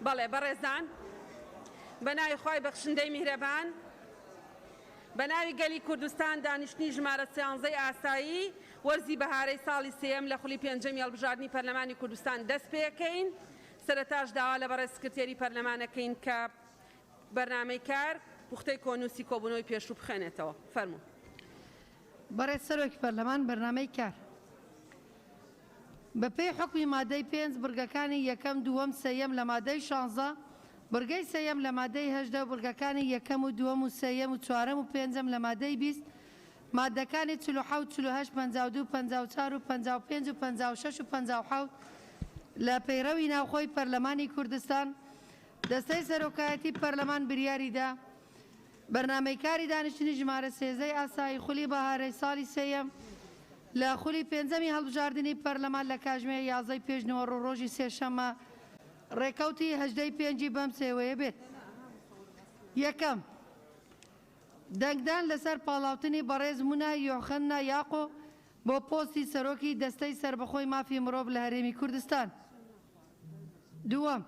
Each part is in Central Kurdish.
بەڵێ بەڕێزان بە ناوی خوای بەخشندەی میهرەبان بە ناوی گەلی کوردستان دانیشتنی ژمارە 13 ئاسایی وەرزی بەهارەی ساڵی سێەم لە خولی پێنجەمی هەڵبژاردننی پەرلەمانی کوردستان دەست پێکەین. سەرەتاش داوا لە بەڕێز سکرتێری پەرلەمانەکەین کە بەرنامەی کار پوختەی کۆنووسی کۆبوونەوەی پێشوو بخێنێتەوە. فەرموو. بەڕێز سەرۆکی پەرلەمان بەرنامەی کار بە پێی حکمی مادەی 5 برگەکانی یەکەم دووەم سێیەم لە مادەی 16 برگەی سێیەم لە مادەی 18 و برگەکانی یەکەم و دووەم و سێیەم و چوارەم و پێنجەم لە مادەی 20 مادەکانی 47 48 52 54 و 55 و 56 و 57 لە پەیڕەوی ناوخۆی پەرلەمانی کوردستان دەستەی سەرۆکایەتی پەرلەمان بریاریدا بەرنامەی کاری دانیشتنی ژمارە 13 ئاسایی خولی بەهارەی ساڵی سێیەم لە خولی پێنجەمی هەڵبژاردننی پەرلەمان لە کاتژمێر 11 پێشنەوە ڕۆژی سێشەممە ڕێکەوتی 18 پێنجی بەم سێوەیە بێت. یەکەم دەنگدان لەسەر پاڵاوتنی بەڕێز مونا یۆخەننا یاقۆ بۆ پۆستی سەرۆکی دەستەی سربەخۆی مافی مرۆڤ لە هەرێمی کوردستان. دووەم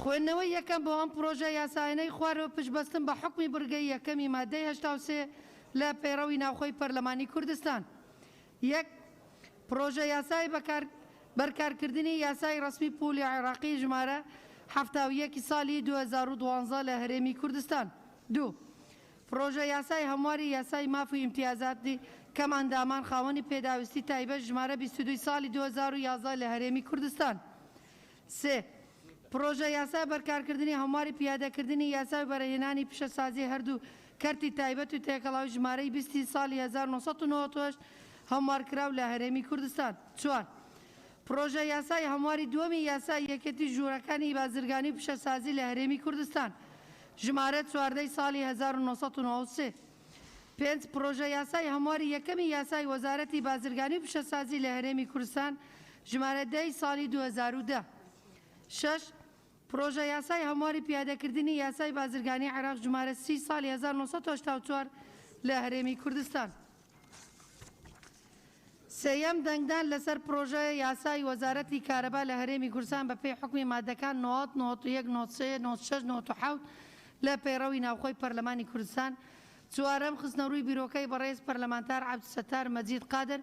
خوێندنەوەی یەکەم بۆ ئەم پرۆژە یاساینەی خوارەوە پشتبەستن بە حکمی برگەی یەکەمی مادەی 83 لە پەیڕەوی ناوخۆی پەرلەمانی کوردستان. یەک پرۆژە یاسای بەرکارکردنی یاسای ڕسمی پولی عێراقی ژمارە 71 ساڵی 2012 لە هەرێمی کوردستان. دوو پرۆژە یاسای هەمواری یاسای ماف و ئیمتیازاتی کەماندامان خاوەنی پێداویستی تایبەت ژمارە 22 ساڵی 2011 لە هەرێمی کوردستان. سێ پرۆژە یاسای بەرکارکردنی هەمواری پیادەکردنی یاسای بەرهێنانی پیشەسازی هەردوو کەرتی تایبەت و تێکەڵاوی ژمارەی 20 ساڵی 1998 هەموارکراو لە هەرێمی کوردستان. چوار پرۆژە یاسای هەمواری دووەمی یاسای یەکێتی ژوورەکانی بازرگانی و پیشەسازی لە هەرێمی کوردستان ژمارە 14 ساڵی 1993. پێنج پرۆژە یاسای هەمواری یەکەمی یاسای وەزارەتی بازرگانی و پیشەسازی لە هەرێمی کوردستان ژمارە 10 ساڵی 2010. شش پرۆژە یاسای هەمواری پیادەکردنی یاسای بازرگانی عێراق ژمارە 30 ساڵی 1984 لە هەرێمی کوردستان. سێیەم دەنگدان لەسەر پرۆژە یاسای وەزارەتی کارەبا لە هەرێمی کوردستان بە پێی حکمی مادەکان 90 91 93 96 97 لە پەیڕەوی ناوخۆی پەرلەمانی کوردستان. چوارەم خستنەڕووی بیرۆکەی بەڕێز پەرلەمانتار عەبدولستار مەجید قادر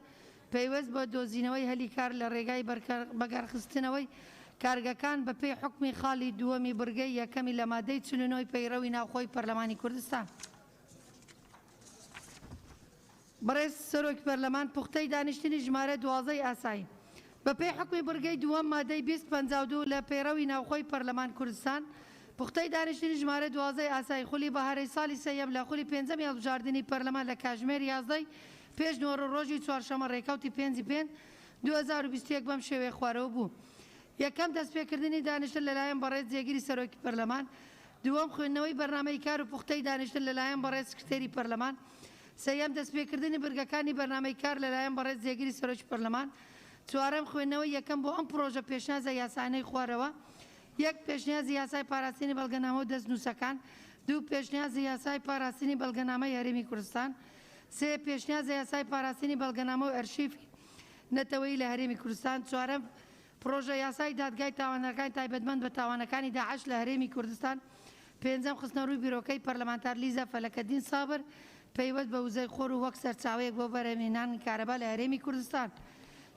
پەیوەست بە دۆزینەوەی هەلی کار لە ڕێگای بەگارخستنەوەی کارگەکان بە پێی حکمی خاڵی دووەمی برگەی یەکەمی لە مادەی 49 پەیڕەوی ناوخۆی پەرلەمانی کوردستان. بەڕێز سەرۆکی پەرلەمان پوختەی دانیشتنی ژمارە 12 ئاسایی بە پێی حکمی برگەی دووەم مادەی 252 لە پەیڕەوی ناوخۆی پەرلەمان کوردستان پوختەی دانیشتنی ژمارە 12 ئاسایی خولی بەهارەی ساڵی سێیەم لە خولی پێنجەمی هەڵبژاردننی پەرلەمان لە کاتژمێر 11 پێشنەوە ڕۆژی چوارشەمە ڕێکەوتی 5 پێنج 2021 بەم شێوەیە خوارەوە بوو. یەکەم دەستپێکردنی دانیشتن لەلایەن بەڕێز جێگیری سەرۆکی پەرلەمان. دووەم خوێندنەوەی بەرنامەی کار و پوختەی دانیشتن لەلایەن بەڕێز سکرتێری پەرلەمان. سێیەم دەستپێکردنی برگەکانی بەرنامەی کار لەلایەن بەڕێز جێگیری سەرۆکی پەرلەمان. چوارەم خوێندنەوەی یەکەم بۆ ئەم پرۆژە پێشنیازە یاسانەی خوارەوە. یەک پێشنیازی یاسای پاراستنی بەڵگەنامە و دەستنووسەکان. دوو پێشنیازی یاسای پاراستنی بەڵگەنامەی هەرێمی کوردستان. سێ پێشنیازی یاسای پاراستنی بەڵگەنامە و ئەرشیفی نەتەوەیی لە هەرێمی کوردستان. چوارەم پرۆژە یاسای دادگای تاوانەکانی تایبەتمەند بە تاوانەکانی داعش لە هەرێمی کوردستان. پێنجەم خستنەڕووی بیرۆکەی پەرلەمانتار لیزا فەلەکەدین سابر پەیوەست بە وزەی خۆر و وەک سەرچاوەیەک بۆ بەرهێنانی کارەبا لە هەرێمی کوردستان.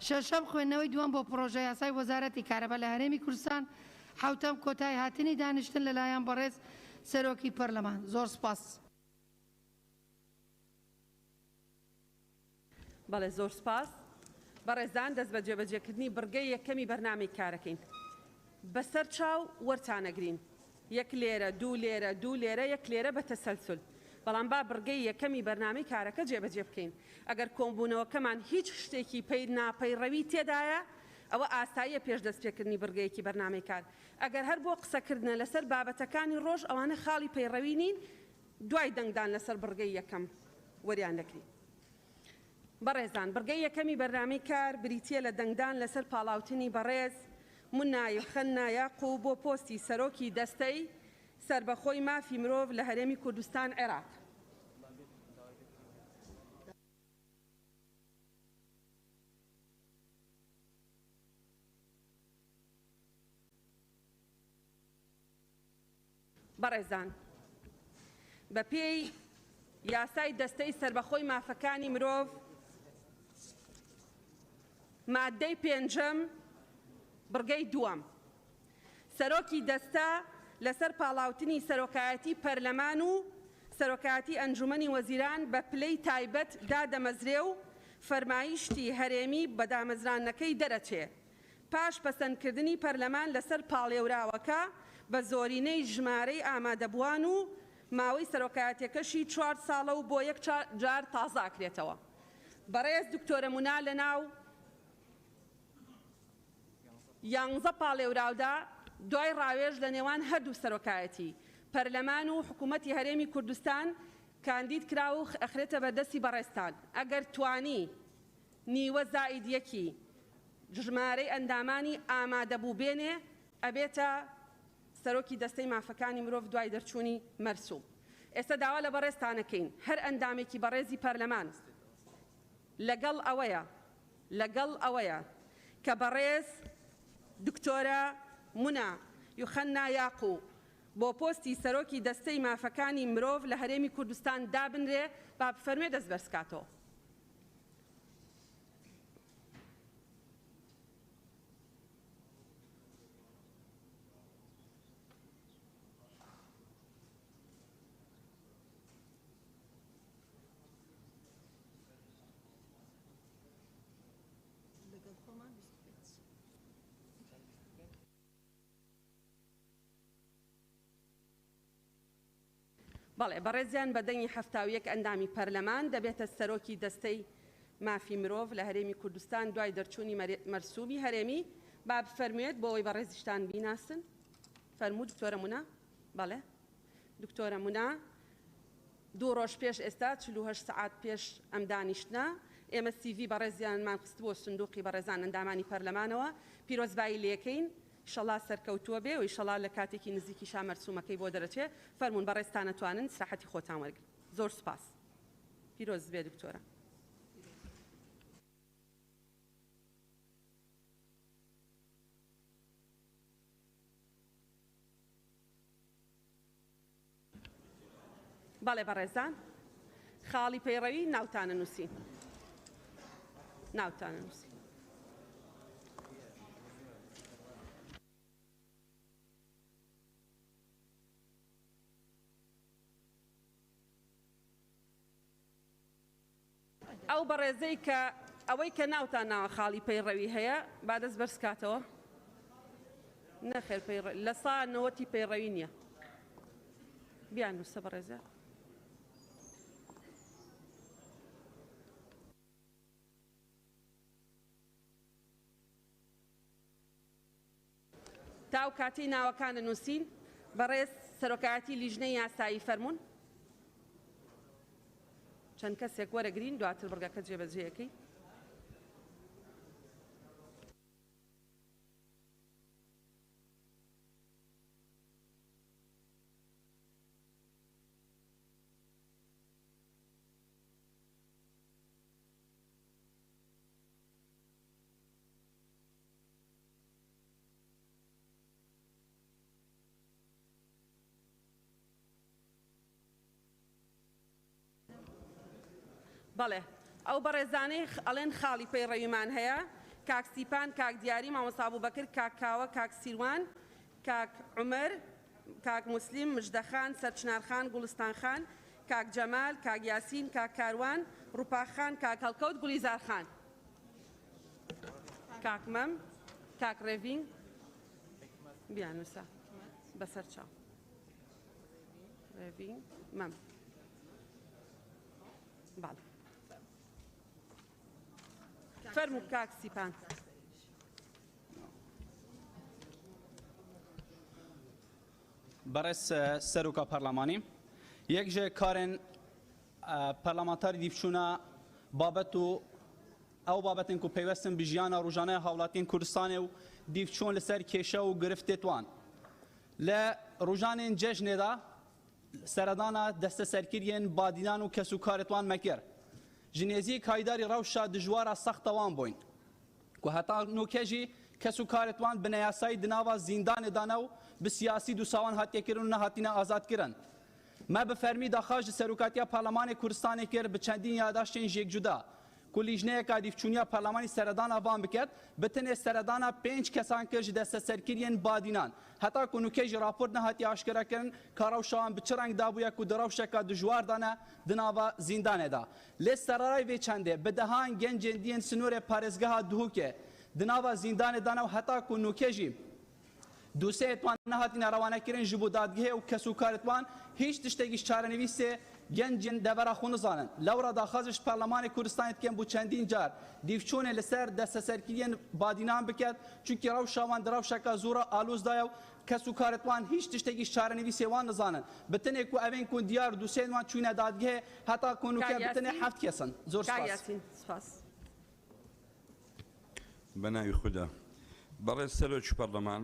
شەشەم خوێندنەوەی دووەم بۆ پرۆژە یاسای وەزارەتی کارەبا لە هەرێمی کوردستان. حوتەم کۆتای هاتنی دانیشتن لەلایەن بەڕێز سەرۆکی پەرلەمان. زۆر سپاس. بەڵێ زۆر سپاس. بەڕێزان دەست بە جێبەجێکردنی برگەی یەکەمی بەرنامەی کارەکەین. بەسەر چاو وەرچانەگرین. یەک لێرە دوو لێرە دوو لێرە یەک لێرە بە تەسەلسل. بەڵام با برگەی یەکەمی بەرنامەی کارەکە جێبەجێ بکەین. ئەگەر کۆمبوونەوەکەمان هیچ شتێکی پەی ناپەیڕەوی تێدایە ئەوە ئاساییە پێش دەستپێکردنی برگەیەکی بەرنامەی کار. ئەگەر هەر بۆ قسەکردنە لەسەر بابەتەکانی ڕۆژ ئەوانە خاڵی پەیڕەوی نین دوای دەنگدان لەسەر برگەی یەکەم وەریان دەکرین. بەڕێزان برگەی یەکەمی بەرنامەی کار بریتیە لە دەنگدان لەسەر پاڵاوتنی بەڕێز مونا یۆخەننا یاقۆ بۆ پۆستی سەرۆکی دەستەی سربەخۆی مافی مرۆڤ لە هەرێمی کوردستان عێراق. بەڕێزان بە پێی یاسای دەستەی سربەخۆی مافەکانی مرۆڤ مادەی پێنجەم بڕگەی دووەم سەرۆکی دەستە لەسەر پاڵاوتنی سەرۆکایەتی پەرلەمان و سەرۆکایەتی ئەنجومەنی وەزیران بە پلەی تایبەت دادەمەزرێ و فەرمایشتی هەرێمی بە دامەزرانەکەی دەرەچێ پاش پەسەندکردنی پەرلەمان لەسەر پاڵێوراوەکە بە زۆرینەی ژمارەی ئامادەبووان و ماوەی سەرۆکایەتیەکەشی 4 ساڵە و بۆ یەک جار تازاکرێتەوە. بەڕێز دکتۆرە مونا لەناو 11 پاڵێوراودا دوای ڕاوێژ لە نێوان هەردوو سەرۆکایەتی پەرلەمان و حکوومەتی هەرێمی کوردستان کاندید کرا و ئەخرێتە بەردەستی بەڕێستان ئەگەر توانی نیوە زائید یەکی ژمارەی ئەندامانی ئامادەبوو بێنێ ئەبێتە سەرۆکی دەستەی مافەکانی مرۆڤ دوای دەرچوونی مەرسوم. ئێستا داوا لە بەڕێستانەکەین هەر ئەندامێکی بەڕێزی پەرلەمان لەگەڵ ئەوەیە کە بەڕێز دکتۆرە مونا یوخەنا یاقوو بۆ پۆستی سەرۆکی دەستەی مافەکانی مرۆڤ لە هەرێمی کوردستان دابنرێ با بفەرمێ دەست بەرزکاتەوە. بەڵێ بەڕێزیان بەدەنگی 71 ئەندامی پەرلەمان دەبێتە سەرۆکی دەستەی مافی مرۆڤ لە هەرێمی کوردستان دوای دەرچوونی مەرسومی هەرێمی با بفەرموێت بۆ ئەوەی بەڕێزیشتان بیناسن. فەرموو دکتۆرە مونا. بەڵێ دکتۆرە مونا 2 ڕۆژ پێش ئێستا 48 سعات پێش ئەم دانیشتنە ئێمە CV بەڕێزیانمان خست بۆ سندوقی بەڕێزان ئەندامانی پەرلەمانەوە پیرۆزبایی لێکەین ئیشەڵا سەرکەوتووە بێ و ئیشەڵا لە کاتێکی نزیکی شامەرسومەکەی بۆ دەرەچێ فەرموون بەڕێستان ئەتوانن ساحەتی خۆتان وەرگن. زۆر سوپاس. پیرۆز بێ دکتۆرە. بەڵێ بەڕێزان خاڵی پەیڕەوی ناوتانە نووسین. ناوتانە نووسین. ئەو بەڕێزەی کە ئەوەی کە ناوتان ناوە خاڵی پەیڕەوی هەیە با دەست بەرزکاتەوە. نەخێر لە سا نەوەتی پەیڕەوی نییە. بیان نووسە بەڕێزە. تاو کاتی ناوەکانە نووسین بەڕێز سەرۆکایەتی لیژنەی یاسایی فەرموون. چەند کەسێک وەرەگرین دواتر بڕگەکە جێبەجێیەکەی. بەڵێ ئەو بەڕێزانەی ئەڵێن خاڵی پەیڕەویمان هەیە کاک سیپان کاک دیاری مامۆستا بوبەکر کاک کاوە کاک سیروان کاک عومەر کاک موسلیم مژدەخان سەرچنارخان گوڵستانخان کاک جەمال کاک یاسین کاک کاروان ڕووپاخان کاک هەڵکەوت گولیزارخان کاک مەم کاک ڕێڤینگ بیانووسە بەسەر چاو ڕێڤینگ مەم. بەڵێ فەرموو کاک سیپان. بەڕێز سەرۆکە پەرلەمانی یەک ژێ کارێن پەرلەمانتاری دیفچوونە بابەت و ئەو بابەتێن و پەیوەستن بە ژیانە ڕۆژانەی هاوڵاتیان کوردستانێ و دیفچوون لەسەر کێشە و گرفتێتوان لە ڕۆژانێن جەژنێدا سەردانە دەستە سەرکردیان بادینان و کەس و کارێتوان مەکرد ژنێزی کایداری ڕەوشە دژوارە سەختەوان بووین و هەتا نوکەژی کەس و کارێتوان بنەیاسایی دناوە زیندانێدانە و بسیاسی دو ساوان هاتیکردن و نهاتینە ئازادکردن. ما بفەرمی داخواش سەرۆکاتیە پەرلەمانی کوردستانی کرد بە چەندین یاداشتێن ژێکجودا. کولیژنەیەکا دیفچوونیە پەرلەمانی سەردانا وان بکرد بتنێ سەردانا 5 کەسان کرد دەستە سەرکردیان بادینان. هەتا کونوکێژی راپۆرت نەهاتی ئاشکراکردن کە ڕەوشەوان بچ ڕەنگ دابووە و دەڕەوشەکە دژواردانە دناوە زیندانێدا. لێ سەرڕای وێ چەندێ بەدەهان گەنجێن دیێن سنوورێ پارێزگەها دووکێ دناوە زیندانێدانە و هەتا کونوکێژی دووسێتوان نەهاتینە ڕەوانەکردن ji bo dadgehê û kesûkaretwan hiç tiştekî çarenivîsê gencên devera xwe nizanin. Lewra daxwaz ji Perlemanê Kurdistanê dikin bû çendîn car dîvçûnê li ser desteserkiriyên badînan biket çunkî rewşa wan di rewşeka zûra alûz daye û kesûkaretwan hiç tiştekî çarenivîsê wan nizanin. Bi tenê ku evên ku diyar dûsên wan çûne dadgehê heta konûke bi tenê heft kesin. Zor spas. بەناوی خوددا بەڕێز سەرۆکی پەرلەمان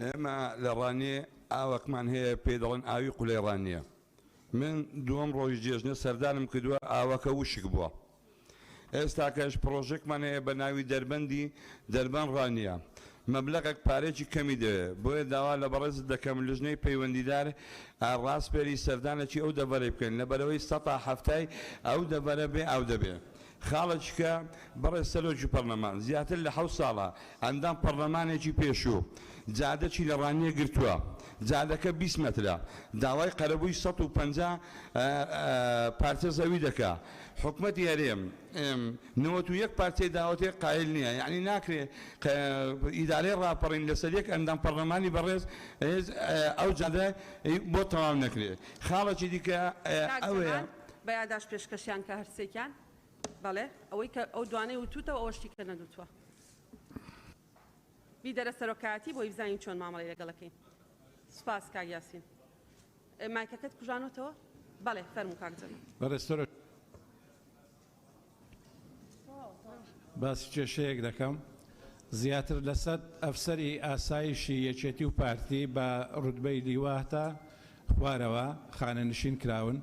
ئێمە لە ڕانێ ئاوەکمان هەیە پێ دەڵێن ئاوی قولێڕانیە من دووەم ڕۆژی جێژنە سەردانم کردووە ئاوەکە وشک بووە ئێستا کەش پرۆژێکمان هەیە بە ناوی دەربەندی دەربەن ڕانیە مەبلەغێک پارێکی کەمی دەوێت بۆیە داوا لە بەڕێز دەکەم لژنەی پەیوەندیدار ڕاستپێری سەردانێکی ئەو دەبەرێ بکەین لەبەرەوەی سەتا هەفتای ئەو دەبەرە بێ ئەو دەبێت خاڵێککە بەڕێز سەرۆکی پەرلەمان زیاتر لە 7 ساڵە ئەندام پەرلەمانێکی پێشوو جادەکی لە ڕانیە گرتووە جادەکە 20 مەترە داوای قەرەبووی 150 پارچە زەوی دەکا حکومەتی هەرێم 91 پارچەی داوەتێ قایل نییە یعنی ناکرێ ئیدارەی ڕاپەڕین لەسەر یەک ئەندام پەرلەمانی بەڕێز ئەو جادە بۆ تەواو نەکرێت خاڵێکی دیکە ئەوەیە بە یاداش پێشکەشیان کە هەرسێکیان بەڵێ ئەوەی کە ئەو دوانەی وتوتەوە ئەوەشتی کە نەدوتووە بیدەرە سەرۆکایەتی بۆی بزانین چۆن مامەڵی لەگەڵەکەین سوپاس کاک یاسین مایکەکەت کوژانەوە بەڵێ فەرموو کاک جەمیل بەڕێز باسی کێشەیەک دەکەم زیاتر لە 100 ئەفسەری ئاسایشی یەکێتی و پارتی بە ڕوتبەی لیواتە خوارەوە خانەنشین کراون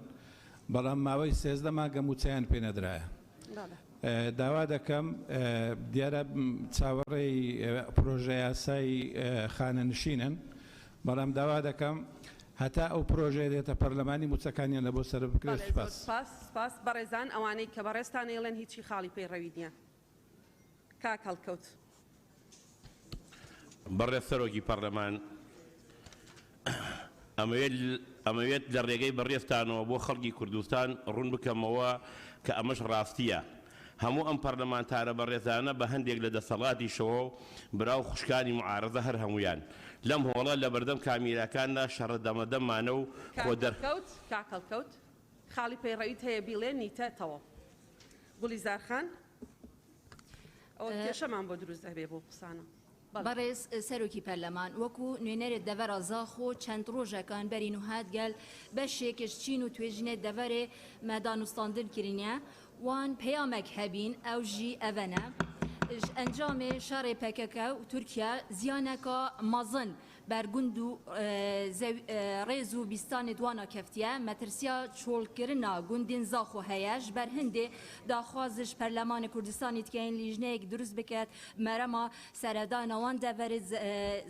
بەڵام ماوەی 13 مانگە موچیان پێ نەدرایە داوا دەکەم دیارە چاوەڕێی پرۆژە یاسایی خانەنشینن بەڵام داوا دەکەم هەتا ئەو پرۆژێ دێتە پەرلەمانی موچەکانیان لە بۆ سەر بکرێت سپاس بەڕێزان ئەوانەی کە بەڕێستان ئێڵێن هیچی خاڵی پێی ڕەوی نییە کاک هەڵکەوت بەڕێز سەرۆکی پەرلەمان ئەمەوێت لە ڕێگەی بەڕێستانەوە بۆ خەڵکی کوردستان ڕوون بکەمەوە کە ئەمەش ڕاستیە هەموو ئەم پەرلەمانتارە بەڕێزانە بە هەندێک لە دەسەڵاتی شەوە براو خوشکانی معارەزە هەر هەمویان لەم هۆڵە لە بەردەم کامیراکاندا شەڕەدەمەدەمانە و خۆ دەرکەوت کاکەڵکەوت خاڵی پەیڕەویت هەیە بیڵێ نیتەتەوە گولیزارخان ئەوە کێشەمان بۆ دروست دەبێ بۆ قسانە بەڕێز سەرۆکی پەرلەمان وەکو نوێنەرێت دەڤەرە زاخۆ چەند ڕۆژەکان بەرین و هاتگەل بەشێکش چین و توێژینێت دەڤەرێ مەدانوستاندن کردنیە وان پەیامێک هەبین ئەو ژی ئەڤەنە ئەنجامێ شارێ پەکەکە و تورکیا زیانەکە مەزن بەرگوند و ڕێز و بیستانی دوانە کەفتیە مەترسیا چۆڵکردنا گوندین زاخۆ هەیەش بەر هەندێ داخوازش پەرلەمانی کوردستانی تکەین لیژنەیەک دروست بکات مەرەما سەردانەوان دەڤەرێت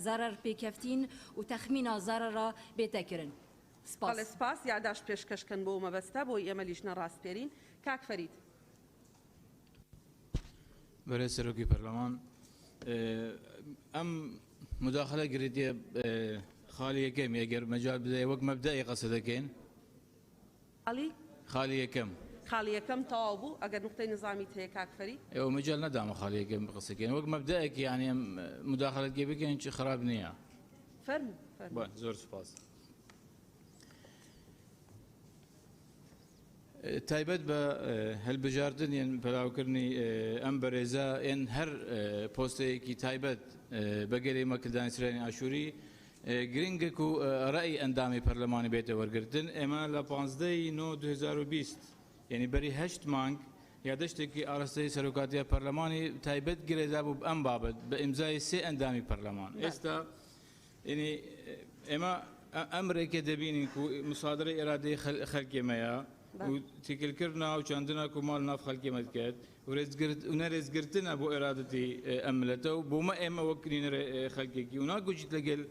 زەرەر پێکەفتین و تەخمینە زەرەرە بێتەکردن سپاس یاداش پێشکەشکن بۆ مەبەستە بۆی ئێمە لیژنە ڕاستپێرین کاک فەرید بەرێ سەرۆکی پەرلەمان ئەم مداخلە گرێتیە خاڵی یەکەم ئەگەر مەجال بدەیە وەک مەبدەئی قەسە دەکەین خاڵی یەکەم خاڵی یەکەم تەواو بوو ئەگەر نقطەی نظامیت هەیە کاک فەرید ئێوە مەجال نەدامە خاڵی یەکەم قسەکەین وەک مەبدەیەکی یعنی ئەم مداخلەت گێ بکەین چی خراپ نییە فەرموو زۆر سوپاس تایبەت بە هەلبژاردن یان پەراوکردنی ئەم بەرێزە ئێن هەر پۆستەیەکی تایبەت بەگەری مەکردانی سرێنی ئاشووری گرنگێک و ڕای ئەندامی پەرلەمانی بێتە وەرگرتن ئێمە لە 15/9/2020 یعنی بەری 8 مانگ یادەشتێکی ئاراستەی سەرۆکاتیە پەرلەمانی تایبەت گرێدا بوو ئەم بابەت بە ئیمزای 3 ئەندامی پەرلەمان ئێستا ینی ئێمە ئەمرێکە دەبینین و مسادرەی ئێرادەی خەڵکێمەیە و تێکلکردنا و چاندنا و ماڵ ناف خەڵکێمە کرد و نەرێزگرتنە بۆ ئێرادەتی ئەم ملەتە و بۆمە ئێمە وەک نینەرە خەڵکێکی و ناگوجیت لەگەل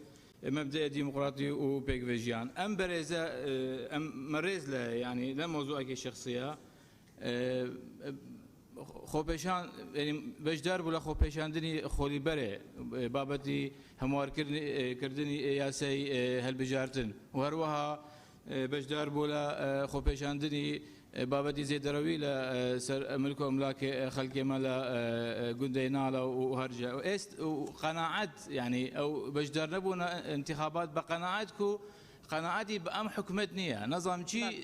مبدأ ديمقراطي وبيكفيجيان أم بريزة أم مريز له يعني لا موضوعك الشخصية خوپیشان یعنی بجدار بولا خوپیشان دنی خولی بره بابتی هموار کردنی یاسی هالبجارتن و هروها بجدار بولا خوپیشان دنی بابتی زید روی ل سر ملك أملاك خلق مالا جندي نالا وهرجع وإست وقناعات يعني أو بجدار نبونا انتخابات بقناعاتكو قناعتي بأم حكمتني نظام شيء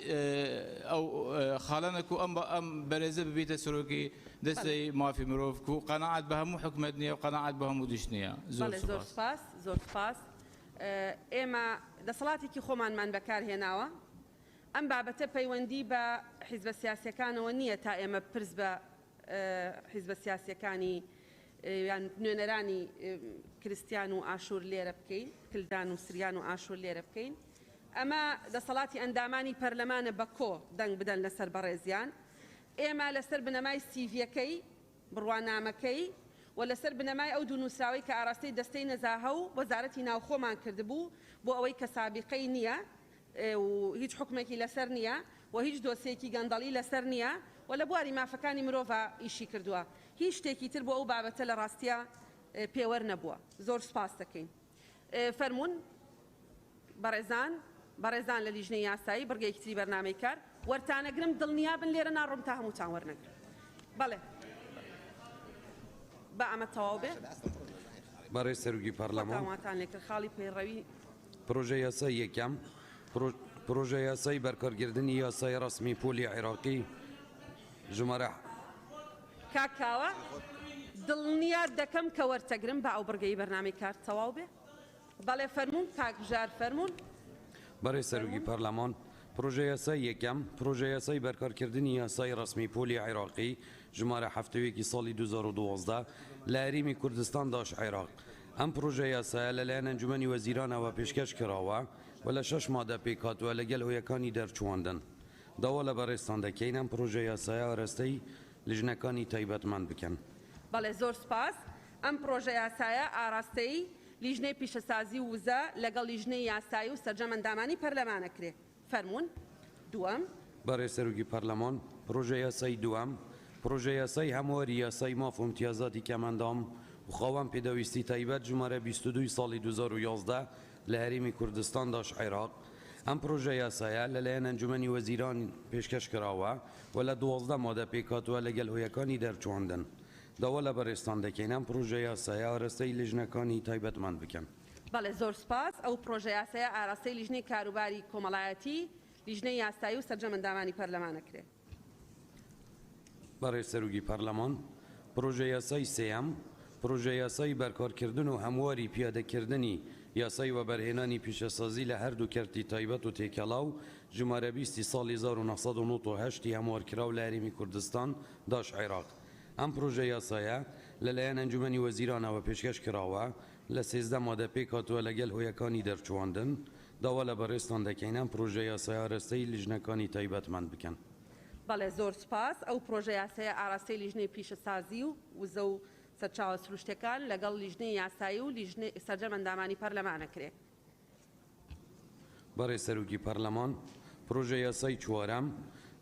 أو خالنكو أم برزة ببيت سروكي دستي ما في مروفكو قناعات بهم حكمتني وقناعات بهم ودشنيا زور سپاس زور سپاس ئێمە دەسەڵاتێکی خۆمان بەکار هێناوە ئەم بابەتە پەیوەندی بە حیزبە سیاسیەکانەوە نییە تا ئێمە پرس بە حیزبە سیاسیەکانی یان نوێنەرانی کریستیان و ئاشور لێرە بکەین کلدان و سریان و ئاشور لێرە بکەین ئەمە دەسەڵاتی ئەندامانی پەرلەمانە بە کۆ دەنگ بدەن لەسەر بەڕێزیان ئێمە لەسەر بنەمای سیڤیەکەی بڕوانامەکەی و لەسەر بنەمای ئەو دوو نووسراوی کە ئاراستەی دەستەی نەزاهە و وەزارەتی ناوخۆمان کردبوو بۆ ئەوەی کە سابقەی نییە و هیچ حکومێکی لەسەر نییە و هیچ دۆسێکی گەندەڵی لەسەر نییە و لە بواری مافەکانی مرۆڤ ئیشی کردووە هیچ شتێکی تر بۆ ئەو بابەتە لە ڕاستیە پێوەەر نەبووە زۆر سپاس دەکەین فەرمونون بەڕێزان لە لیژنەی یاسایی بڕگەیەکی تری بەرنامەی کار وەرتانەگرم دڵنیابن لێرە ناڕۆم تا هەمووتان وەرنەگرن بەڵێ بە ئەمە تەواو بێ برای سەرۆکی پەرلەمان تاواتان لێکرد خاڵی پەیڕەوی پرۆژە یاسای یەکەم پرۆژە یاسای بەرکارگردنی یاسای ڕسمی پۆلی عێراقی ژمارە کاکاوە دڵنیار دەکەم کە وەرتەگرم بە ئەو بڕگەی بەرنامەی کار تەواو بێ بەڵێ فەرمونون کاکژار فەرمونون برای سەرۆکی پەرلەمان پرۆژە یاسای یەکەم پرۆژە یاسای بەرکارکردنی یاسای ڕسمی پۆلی عێراقی ژمارە هەفتەوەیەکی ساڵی 2012 لە هەرێمی کوردستان داش عێراق ئەم پرۆژە یاسایە لەلایەن ئەنجومەنی وەزیرانەوە پێشکەش کراوە و لە 6 مادە پێکهاتووە لەگەڵ هۆیەکانی دەرچووەندن داوا لە بەڕێستان دەکەین ئەم پرۆژە یاسایە ئاراستەی لیژنەکانی تایبەتمەند بکەن بەڵێ زۆر سپاس ئەم پرۆژە یاسایە ئاراستەی لیژنەی پیشەسازی وزە لەگەڵ لیژنەی یاسایی و سەرجەم ئەندامانی پەرلەمانەکرێ فەرمونون دووەم برای سەرۆکی پەرلەمان پرۆژە یاسایی دووەم پرۆژە یاسای هەمواری یاسای ماف و امتیازاتی کەمەندام و خاوەن پێداویستی تایبەت ژمارە 22 ساڵی 2011 لە هەرێمی کوردستان داش عێراق ئەم پرۆژە یاسایە لەلایەن ئەنجومەنی وەزیران پێشکەش کراوە و لە 12 مادە پێکهاتووە لەگەڵ هۆیەکانی دەرچووەندن داوا لە بەڕێستان دەکەین ئەم پرۆژە یاسایە ئاراستەی لیژنەکانی تایبەتمەند بکەن بەڵێ زۆر سپاس ئەو پرۆژە یاسایە ئاراستەی لیژنەی کاروباری کۆمەڵایەتی لیژنەی یاسایی و سەرجەم ئەندامانی پەرلەمانەکرێ برای سەرۆکی پەرلەمان پرۆژە یاسای سێەم پرۆژە یاسای بەرکارکردن و هەمواری پیادەکردنی یاسای و بەرهێنانی پیشەسازی لە هەردوو کەرتی تایبەت و تێکەڵاو ژمارە 20 ساڵی 1998 هەموارکراو لە هەرێمی کوردستان داش عێراق ئەم پرۆژە یاسایە لەلایەن ئەنجومەنی وەزیرانەوە پێشکەش کراوە لە 13 مادە پێکهاتووە لەگەڵ هۆیەکانی دەرچووەندن داوا لە بەڕێستان دەکەین ئەم پرۆژە یاسای ئاراستەی لیژنەکانی تایبەتمەند بکەن بەڵێ زۆر سپاس ئەو پرۆژە یاسایە ئاراستەی لیژنەی پیشەسازی و وزە و سەرچاوە سروشتەکان لەگەڵ لیژنەی یاسایی و لیژنەی سەرجەم ئەندامانی پەرلەمانەکرێ برای سەرۆکی پەرلەمان پرۆژە یاسای چوارەم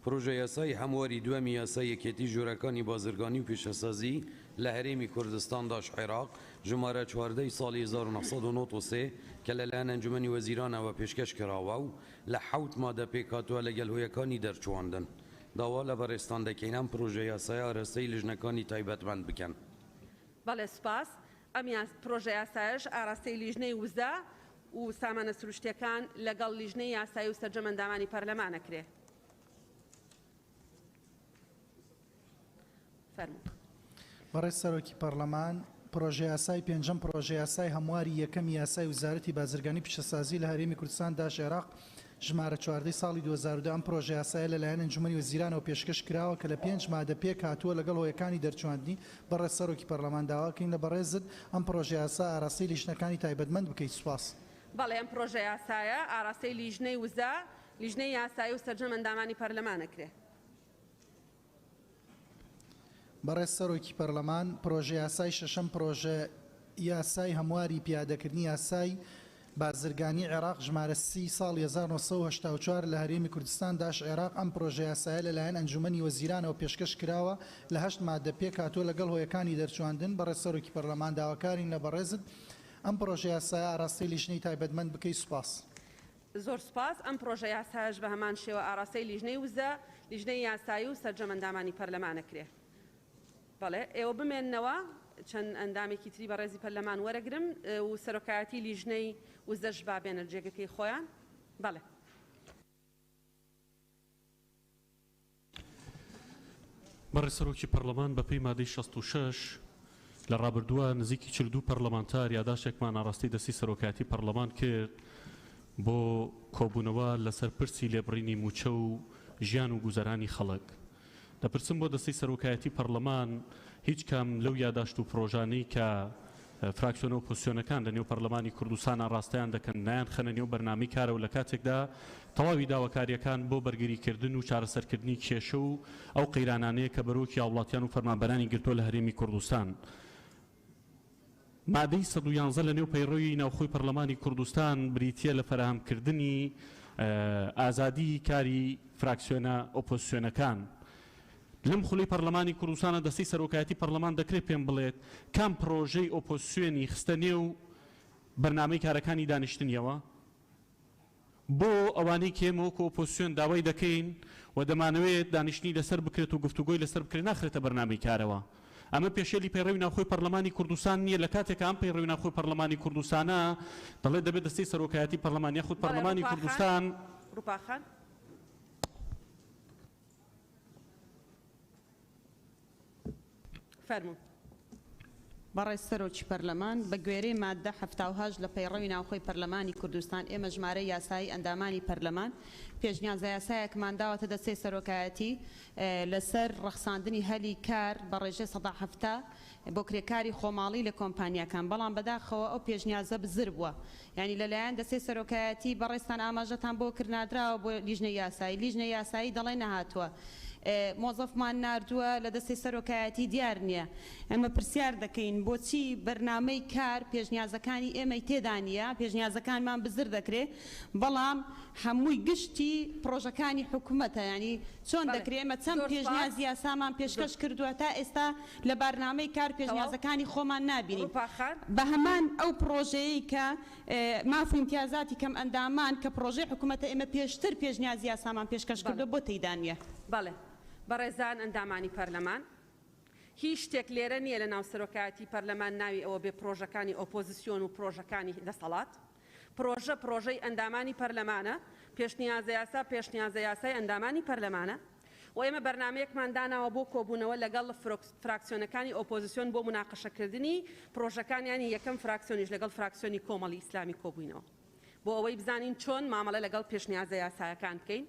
پرۆژە یاسای هەمواری دووەمی یاسای یەکێتی ژوورەکانی بازرگانی و پیشەسازی لە هەرێمی کوردستان داش عێراق ژمارە 14 ساڵی 1993 کە لەلایەن ئەنجومەنی وەزیرانەوە پێشکەش کراوە و لە 7 مادە پێکهاتووە لەگەڵ هۆیەکانی دەرچووەندن داوا لە بەڕێستان دەکەین ئەم پرۆژە یاسایە ئاراستەی لیژنەکانی تایبەتمەند بکەن بەڵێ سپاس ئەم پرۆژە یاسایەش ئاراستەی لیژنەی وزە و سامانە سروشتیەکان لەگەڵ لیژنەی یاسایی و سەرجەم ئەندامانی پەرلەمانەکرێ فەرموو بەڕێز سەرۆکی پەرلەمان پرۆژە یاسای پێنجەم پرۆژە یاسای هەمواری یەکەم یاسای وزارەتی بازرگانی پیشەسازی لە هەرێمی کوردستان داش عێراق ژمارە 14 ساڵی 2002 ئەم پرۆژە یاسایە لەلایەن ئەنجومەنی وەزیرانەوە پێشکەش کراوە کە لە 5 مادە پێک هاتووە لەگەڵ هۆیەکانی دەرچووەندنی بەڕێز سەرۆکی پەرلەمان داواکەین لە بەڕێزت ئەم پرۆژە یاسا ئاراستەی لیژنەکانی تایبەتمەند بکەیت سوپاس بەڵێ ئەم پرۆژە یاسایە ئاراستەی لیژنەی وزە لیژنەی یاسایی و سەرجەم ئەندامانی پەرلەمانەکرێ بەڕێز سەرۆکی پەرلەمان پرۆژە یاسای شەشەم پرۆژە یاسای هەمواری پیادەکردنی یاسای بازرگانی عێراق ژمارە 30 ساڵ 1984 لە هەرێمی کوردستان داش عێراق ئەم پرۆژە یاسایە لەلایەن ئەنجومەنی وەزیرانەوە پێشکەش کراوە لە 8 مادە پێک هاتووە لەگەڵ هۆیەکانی دەرچواندن بەڕێز سەرۆکی پەرلەمان داواکارین لە بەڕێزت ئەم پرۆژە یاسایە ئاراستەی لیژنەی تایبەتمەند بکەی سوپاس. زۆر سپاس ئەم پرۆژە یاسایش بە هەمان شێوە ئاراستەی لیژنەی وزە لیژنەی یاسایی و سەرجەمەندامانی پەرلەمانەکرێ. بەڵێ ئێوە بمێننەوە چەند ئەندامێکی تری بە ڕێزی پەرلەمان وەرەگرم و سەرۆکایەتی لیژنەی وزەش بابێنە جێگەکەی خۆیان. بەڵێ. بەڕێ سەرۆکی پەرلەمان بەپێی مادەی 66 لە ڕابردووە نزیکی 42 پەرلەمانتار یاداشێکمان ئاڕاستی دەستی سەرۆکایەتی پەرلەمان کرد بۆ کۆبوونەوە لەسەر پرسی لێبڕینی موچە و ژیان و گوزەرانی خەڵک. دەپرسم بۆ دەستی سەرۆکایەتی پەرلەمان هیچ کام لەو یاداشت و پرۆژانەی کە فراکسیۆنە و پۆزیسیۆنەکان لە نێو پەرلەمانی کوردستان ئاڕاستەیان دەکەن نایان خەنە نێو بەرنامەی کارە و لە کاتێکدا تەواوی داواکاریەکان بۆ بەرگریکردن و چارەسەرکردنی کێشە و ئەو قەیرانانەیە کە بەرۆکی هاوڵاتیان و فەرمانبەرانی گرتووە لە هەرێمی کوردستان. مادەی 111 لە نێو پەیڕەوی ناوخۆی پەرلەمانی کوردستان بریتیە لە فەرهەمکردنی ئازادی کاری فراکسیۆنە ئۆپۆزیسیۆنەکان. لەم خولی پەرلەمانی کوردستانە دەستی سەرۆکایەتی پەرلەمان دەکرێت پێم بڵێت کام پرۆژەی ئۆپۆزیسیۆنی خستە نێو بەرنامەی کارەکانی دانیشتنیەوە بۆ ئەوانەی کێمەوە کە ئۆپۆزیسیۆن داوای دەکەین و دەمانەوێت دانیشتنی لەسەر بکرێت و گفتوگۆی لەسەر بکرێت ناخرێتە بەرنامەی کارەوە. ئەمە پێشێلی پەیڕەوی ناوخۆی پەرلەمانی کوردستان نییە لە کاتێک ئەم پەیڕەوی ناوخۆی پەرلەمانی کوردستانە دەڵێت دەبێت دەستی سەرۆکایەتی پەرلەمان یاخود پەرلەمانی کوردستان ڕووپاخان فەرموو. بەڕێز سەرۆکی پەرلەمان بە گوێرەی مادە 78 لە پەیڕەوی ناوخۆی پەرلەمانی کوردستان ئێمە ژمارەی یاسایی ئەندامانی پەرلەمان پێشنیازە یاسایەکمان داوەتە دەستەی سەرۆکایەتی لەسەر ڕەخساندنی هەلی کار بە ڕێژەی 170 بۆ کرێکاری خۆماڵی لە کۆمپانیەکان بەڵام بەداخەوە ئەو پێشنیازە بزر بووە یعنی لەلایەن دەستەی سەرۆکایەتی بەڕێستان ئاماژەتان بۆ کردنادراوە بۆ لیژنەی یاسایی لیژنەی یاسایی دەڵێ نەهاتووە مۆزەفمان ناردووە لە دەستی سەرۆکایەتی دیار نییە. ئەمە پرسیار دەکەین بۆچی بەرنامەی کار پێشنیازەکانی ئێمەی تێدا نیە پێشنیازەکانمان بزر دەکرێت بەڵام هەمووی گشتی پرۆژەکانی حکوومەتە ینی چۆن دەکرێت ئێمە چەند پێشنیاز یاسامان پێشکەش کردووە تا ئێستا لە بەرنامەی کار پێشنیازەکانی خۆمان نابینین بە هەمان ئەو پرۆژەیە کە مافو امتیازاتی کەم ئەندامان کە پرۆژەی حکوومەتە ئێمە پێشتر پێشنیاز یاسامان پێشکەش کردو بۆ تێدانە. بەڵێ بەڕێزان ئەندامانی پەرلەمان هیچ شتێک لێرە نییە لە ناو سەرۆکایەتی پەرلەمان ناوی ئەوە بێ پرۆژەکانی ئۆپۆزیسیۆن و پرۆژەکانی دەسەڵات پرۆژەی ئەندامانی پەرلەمانە پێشنیازە یاسا پێشنیازە یاسای ئەندامانی پەرلەمانە و ئێمە بەرنمەیەکمان داناوە بۆ کۆبوونەوە لەگەڵ فراکسیۆنەکانی ئۆپۆزیسیۆن بۆ مناقەشەکردنی پرۆژەکانیانی یەکەم فراکسیۆنیش لەگەڵ فراکسیۆنی کۆمەڵی ئیسلامی کۆبووینەوە بۆ ئەوەی بزانین چۆن مامەڵە لەگەڵ پێشنیازە یاسایەکان بکەین.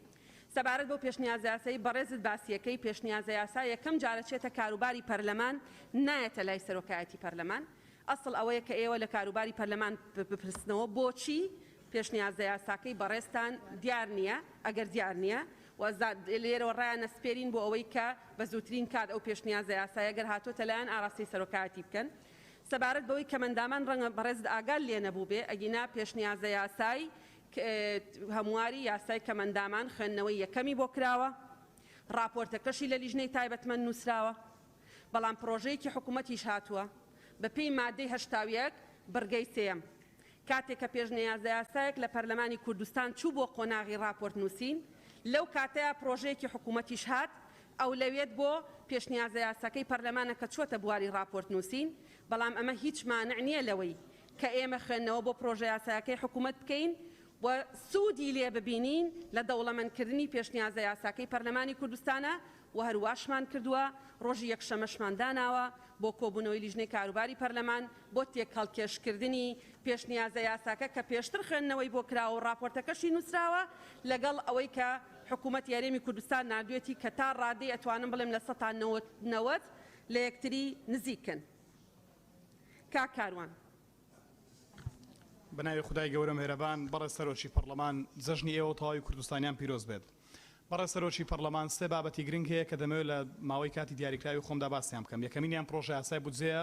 سەبارەت بۆ پێشنیازە یاسایی بەڕێزت باسیەکەی پێشنیازە یاسا یەکەم جارە چێتە کاروباری پەرلەمان نایەتە لای سەرۆکایەتی پەرلەمان ئەسڵ ئەوەیە کە ئێوە لە کاروباری پەرلەمان بپرسنەوە بۆچی پێشنیازە یاساکەی بەڕێستان دیار نییە ئەگەر دیار نییە لێرەوە ڕایان نەسپێرین بۆ ئەوەی کە بە زووترین کات ئەو پێشنیازە یاسای ئەگەر هاتوۆتە لایەن ئاراستی سەرۆکایەتی بکەن. سەبارەت بەوەی کە مندامان ڕەنگە بەڕێزت ئاگال لێ نەبوو بێ ئەگینا پێشنیازە یاسایی هەمواری یاسای کەمەندامان خوێندنەوەی یەکەمی بۆ کراوە راپۆرتەکەشی لە لیژنەی تایبەتمەند نووسراوە بەڵام پرۆژەیەکی حکوومەتیش هاتووە بە پێی مادەی 81 بەرگەی سێم کاتێک کە پێشنیازە یاسایەک لە پەرلەمانی کوردستان چوو بۆ قۆناغی راپۆرت نووسین لەو کاتەیە پرۆژەیەکی حکوومەتیش هات ئەو لەوێت بۆ پێشنیازە یاساکەی پەرلەمانە کە چۆتە بواری راپۆرت نووسین بەڵام ئەمە هیچ مانع نییە لەوەی کە ئێمە خوێندنەوە بۆ پرۆژە یاسایەکەی حکوومەت بکەین و سوودی لێ ببینین لە دەوڵەمەندکردنی پێشنیازە یاساکەی پەرلەمانی کوردستانە و هەرواشمان کردووە ڕۆژی یەکشەمەشمان داناوە بۆ کۆبوونەوەی لیژنەی کاروباری پەرلەمان بۆ تێکەڵکێشکردنی پێشنیازە یاساکە کە پێشتر خوێندنەوەی بۆ کراوە و راپۆرتەکەشی نووسراوە لەگەڵ ئەوەی کە حکوومەت یاریێمی کوردستان نردوێتی کە تا ڕادەی ئەتوانم بڵێم لە 90 لە یەکتری نزیکن. کاکاروان بەناوی خدای گەورە مهرەبان بەڕێز سەرۆکی پەرلەمان جەژنی ئێوە تەواوی کوردستانیان پیرۆز بێت. بەڕێز سەرۆکی پەرلەمان سێ بابەتی گرنگ هەیە کە دەمەوێت لە ماوەی کاتی دیاریکراوی خۆمدا باسییان بکەم. یەکەمینیان پرۆژە یاسای بودجەیە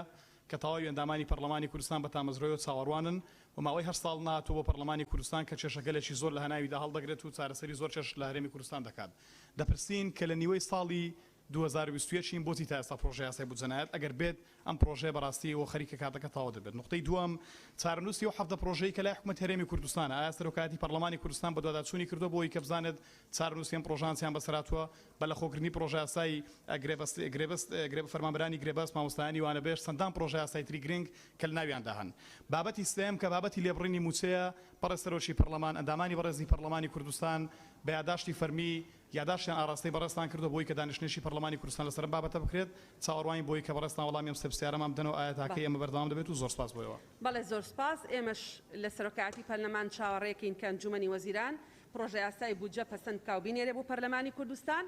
کە تەواوی ئەندامانی پەرلەمانی کوردستان بە تامەزرۆی و چاوەڕوانن و ماوەی 8 ساڵ ناتۆ بۆ پەرلەمانی کوردستان کە کێشەگەلێکی زۆر لە هەناویدا هەڵدەگرێت و چارەسەری زۆر چێش لە هەرێمی کوردستان دەکات دەپرسین کە لە نیوەی ساڵی 2021 بۆچی تا ئێستا پرۆژه یاسای بودجەنایەت ئەگەر بێت ئەم پرۆژەیە بەڕاستی و خەریکە کاتەکە تاوا دەبێت نقطەی دووەم چارەنووسی و حەفدە پرۆژەی کە لای حکوومەت هەرێمی کوردستان ئایا سەرۆکاتی پەرلەمانی کوردستان بە دواداچوونی کردو بۆی کە بزانێت چارەنووسی ئەم پرۆژانسیان بەسەراتوە بە لەخۆگرتنی پرۆژه یاسای گرێبە فەرمانبەرانی گرێبەست مامۆستایانی وانەبێژ چەندان پرۆژه یاسای تری گرنگ کە لە ناویاندا هەن بابەتی سێم کە بابەتی لێبڕینی موچەیە بەڕێز سەرۆکی پەرلەمان ئەندامانی بەڕێزی پەرلەمانی کوردستان بە یاداشتی فەرمی یاداشتیان ئاراستەی بەڕێستان کردو بۆی کە دانیشتنێکی پەرلەمانی کوردستان لەسەر بابەتە بکرێت چاوەڕوانی بۆی کە بەڕێستان وەڵامی ئەم سەرپرسیارەمان بدەنەوە ئایا تاکەی ئەمە بەردەوام دەبێت و زۆر سپاس بۆیەوە بەڵێ زۆر سپاس ئێمەش لە سەرۆکاتی پەرلەمان چاوەڕێکین کە ئەنجومەنی وەزیران پرۆژە یاسای بودجە پەسەند بکا و بینێرێ بۆ پەرلەمانی کوردستان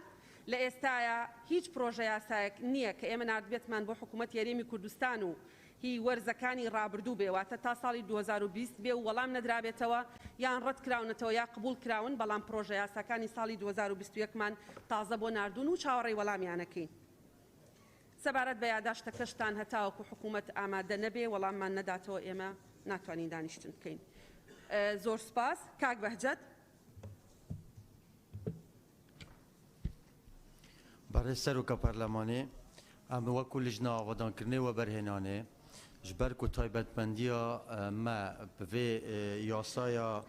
لە ئێستاە هیچ پرۆژە یاسایەک نییە کە ئێمە نردبێتمان بۆ حکوومەت یاریمی کوردستان و هی وەرزەکانی ڕابردوو بێواتە تا ساڵی 2020 بێ و وەڵام نەدرابێتەوە یان ڕەت کراونەتەوە یا قبول کراون بەڵام پرۆژە یاساکانی ساڵی 2021مان تازە بۆ نردون و چاوەڕێی وەڵامیانەکەین سەبارەت بە یاداشتەکەشتان هەتاوەکو حکوومەت ئامادە نەبێ وەڵاممان نەداتەوە ئێمە ناتوانین دانیشتن بکەین زۆر سپاس کاک بەهجەت برای سەرۆکە پەرلەمانێ ئەمە وەکو لیژنە ئاوادانکردنێ و بەرهێنانێ ji ber ku taybetmendiya me bi vê yasaya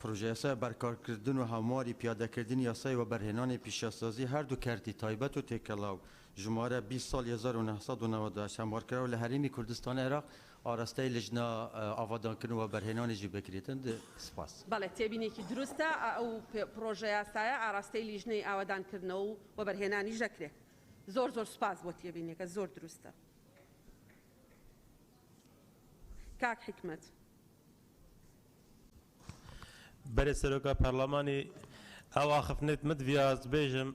projeyasaya berkarkirdin û hemarî piyadekirdin yasayê ve berhênanê pîşesazî her du kertî taybet û têkelaw ji mare 20 sal 1990 hemarkiraw li Herêmî Kurdistanê Iraq arasteyê lijna avadankirin ve berhênanê jî vekirîtin di spas. بەڵێ تێبینێکی دروستە ئەو پرۆژە یاسایە ئاراستەی لیژنەی ئاوادانکردنەوە و وەبەرهێنانی ژەکرێ زۆر زۆر سپاس بۆ تێبینێکە زۆر دروستە کاک حکمت بەرێ سەرۆکە پەرلەمانی ئەوا خفنێت مدڤاز بێژم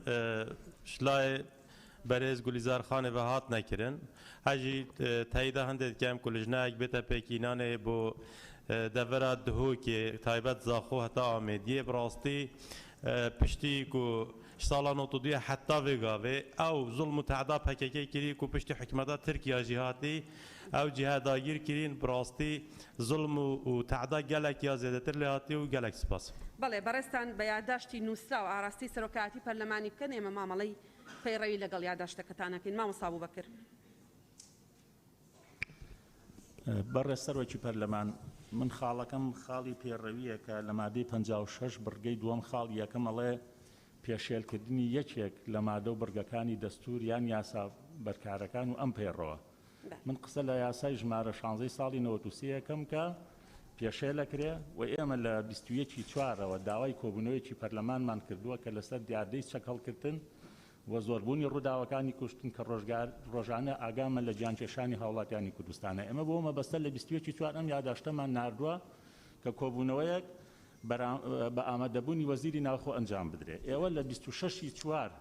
شلای بەرێز گولیزارخانێ بە هات نەکردن هەژی تاییدا هەندێک کەم کولیژنایەک بێتە پێکینانێ بۆ دەڤەرا دهۆکێ تایبەت زاخۆ هەتا ئامێدیە بڕاستی پشتی و ساڵا نۆتودویە حتا vêgavê ew zulm û teዕda PKK kirî ku piştî hikûmeta Tirkiya jî hatî ew cihadagîr kirîn bi rastî zulm û teዕda gelek ya zêdetir lê hatî û gelek spas. بەڵێ بەڕێستان بە یاداشتی نووسرا و ئاراستی سەرۆکاتی پەرلەمانی بکەن ئێمە مامەڵەی پەیڕەوی لەگەڵ یاداشتەکەتانەکەین مامۆستا بووبەکر بەڕێ سەرۆکی پەرلەمان من خاڵەکەم خاڵی پێڕەویە کە لە مادەی 56 بڕگەی دووەم خاڵ یەکەم ئەڵێ پێشێلکردنی یەکێک لە مادە و بڕگەکانی دەستور یان یاسا بەرکارەکان و ئەم پەیڕەوە من قسە لە یاسای ژمارە 16 ساڵی 93 یەکەم کە پێشێلەکرێ و ئێمە لە 21 چوارەوە داوای کۆبوونەوەیکی پەرلەمانمان کردووە کە لەسەر دیاردەی چەکەڵکردن و زۆربوونی ڕووداوەکانی کوشتن کە ڕۆژانە ئاگامە لە گیانکێشانی هاوڵاتیانی کوردستانە ئێمە بۆ مەبەستە لە 21 چوار ئەم یاداشتەمان ناردووە کە کۆبوونەوەیەک بە ئامادەبوونی وەزیری ناوخۆ ئەنجام بدرێ ئێوە لە 26 چوار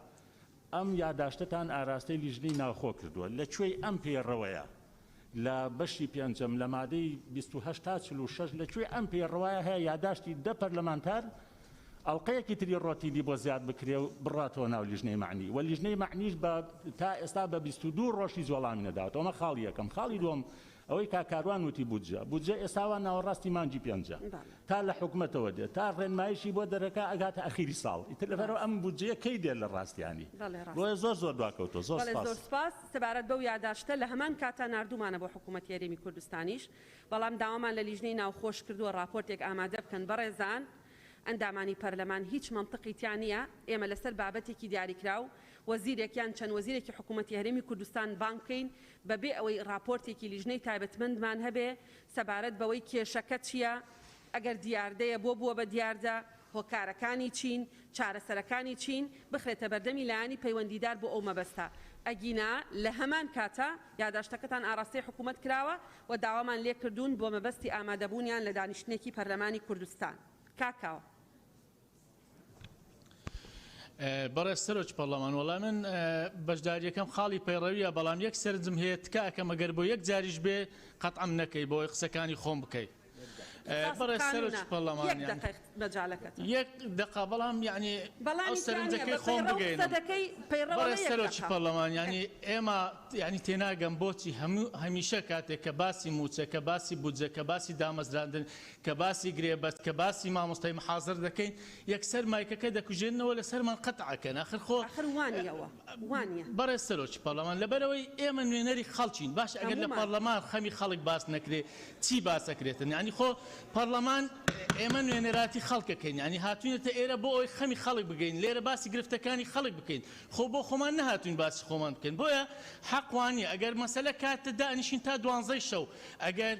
ئەم یاداشتتان ئاراستەی لیژنەی ناوخۆ کردووە لەکوێی ئەم پێڕەوەیە لە بەشی پێنجەم لە مادەی 28 تا 46 لەکوێ ئەم پێڕەوەیە هەیە یاداشتی دە پەرلەمانتار ئەڵلقەیەکی تری ڕۆتیلی بۆ زیاد بکرێ و بڕاتەوە ناو لیژنەی معنی و لیژنەی معنیش تا ئێستا بە 22 ڕۆژی زۆڵامی نەداوەتەوە ئەمە خاڵی یەکەم خاڵی دووەم ئەوەی کاکاروان وتی بودجە ئێستاوان ناوەڕاستی مانجی پێنجە تا لە حکوومەتەوە دێت تا ڕێنمایشی بۆ دەرەکە ئەگاتە ئەخیری ساڵ ئیتر لەبەرەوە ئەم بودجەیە کەی دێت لە ڕاستیانی بۆیە زۆر زۆر دواکەوتەوە زۆر سپاس سەبارەت بەو یاداشتە لە هەمان کاتا نردومانە بۆ حکوومەت یاریمی کوردستانیش بەڵام داوامان لە لیژنەی ناوخۆش کردووە راپۆرتێک ئامادە بکەن بەڕێزان ئەندامانی پەرلەمان هیچ منطقی تیانە ئێمە لەسەر بابەتێکی دیاریکراو وەزیرێکیان چەند وەزیرێکی حکوومەتی هەرێمی کوردستان بانکەین بەبێ ئەوەی راپۆرتێکی لیژنەی تایبەتمەندمان هەبێ سەبارەت بەوەی کێشەکە چییە ئەگەر دیاردەیە بۆ بە دیاردە هۆکارەکانی چین چارەسەرەکانی چین بخرێتە بەردەمی لایانی پەیوەندیدار بۆ ئەو مەبەستە ئەگینا لە هەمان کاتە یاداشتەکەتان ئاراستەی حکوومەت کراوە و داوامان لێ کردوون بۆ مەبەستی ئامادەبوونیان لە دانیشتنێکی پەرلەمانی کوردستان کاکاوە بەڕێز سەرۆکی پەرلەمان وەڵام من بەشداریەکەم خاڵی پەیڕەویە بەڵام یەک سەرنجم هەیە تکاکەم ئەگەر بۆ یەک جاریش بێ قەتعەم نەکەی بۆ قسەکانی خۆم بکەیت بەڕێز سەرۆکی پەرلەمان یەک دقیق بەجالەکەت یەک دقا بەڵام یعنی ئەو سەرنجەکەی خۆم بگەین بەڕێز سەرۆکی پەرلەمان ینی ئێمە ینی تێناگەم بۆچی هەمیشە کاتێک کە باسی موچە کە باسی بودجە کە باسی دامەزراندن کە باسی گرێبەت کە باسی مامۆستای محازر دەکەین یەکسەر مایکەکە دەکوژێنەوە لەسەرمان قەتعەکەن آخر خۆ وانیە بەڕێز سەرۆکی پەرلەمان لەبەرەوەی ئێمە نوێنەری خەڵچین باش ئەگەر لە پەرلەمان خەمی خەڵک باس نەکرێ چی باسەکرێتن ینی خۆ پەرلەمان ئێمە نوێنەراتی خەڵکەکەین ینی هاتوونێتە ئێرە بۆ ئەوی خەمی خەڵک بگەین لێرە باسی گرفتەکانی خەڵک بکەین خۆ بۆ خۆمان نەهاتوین باسی خۆمان بکەین بۆیە حەقوانیە ئەگەر مەسەلە کاتە دانیشین تا 12 شەو ئەگەر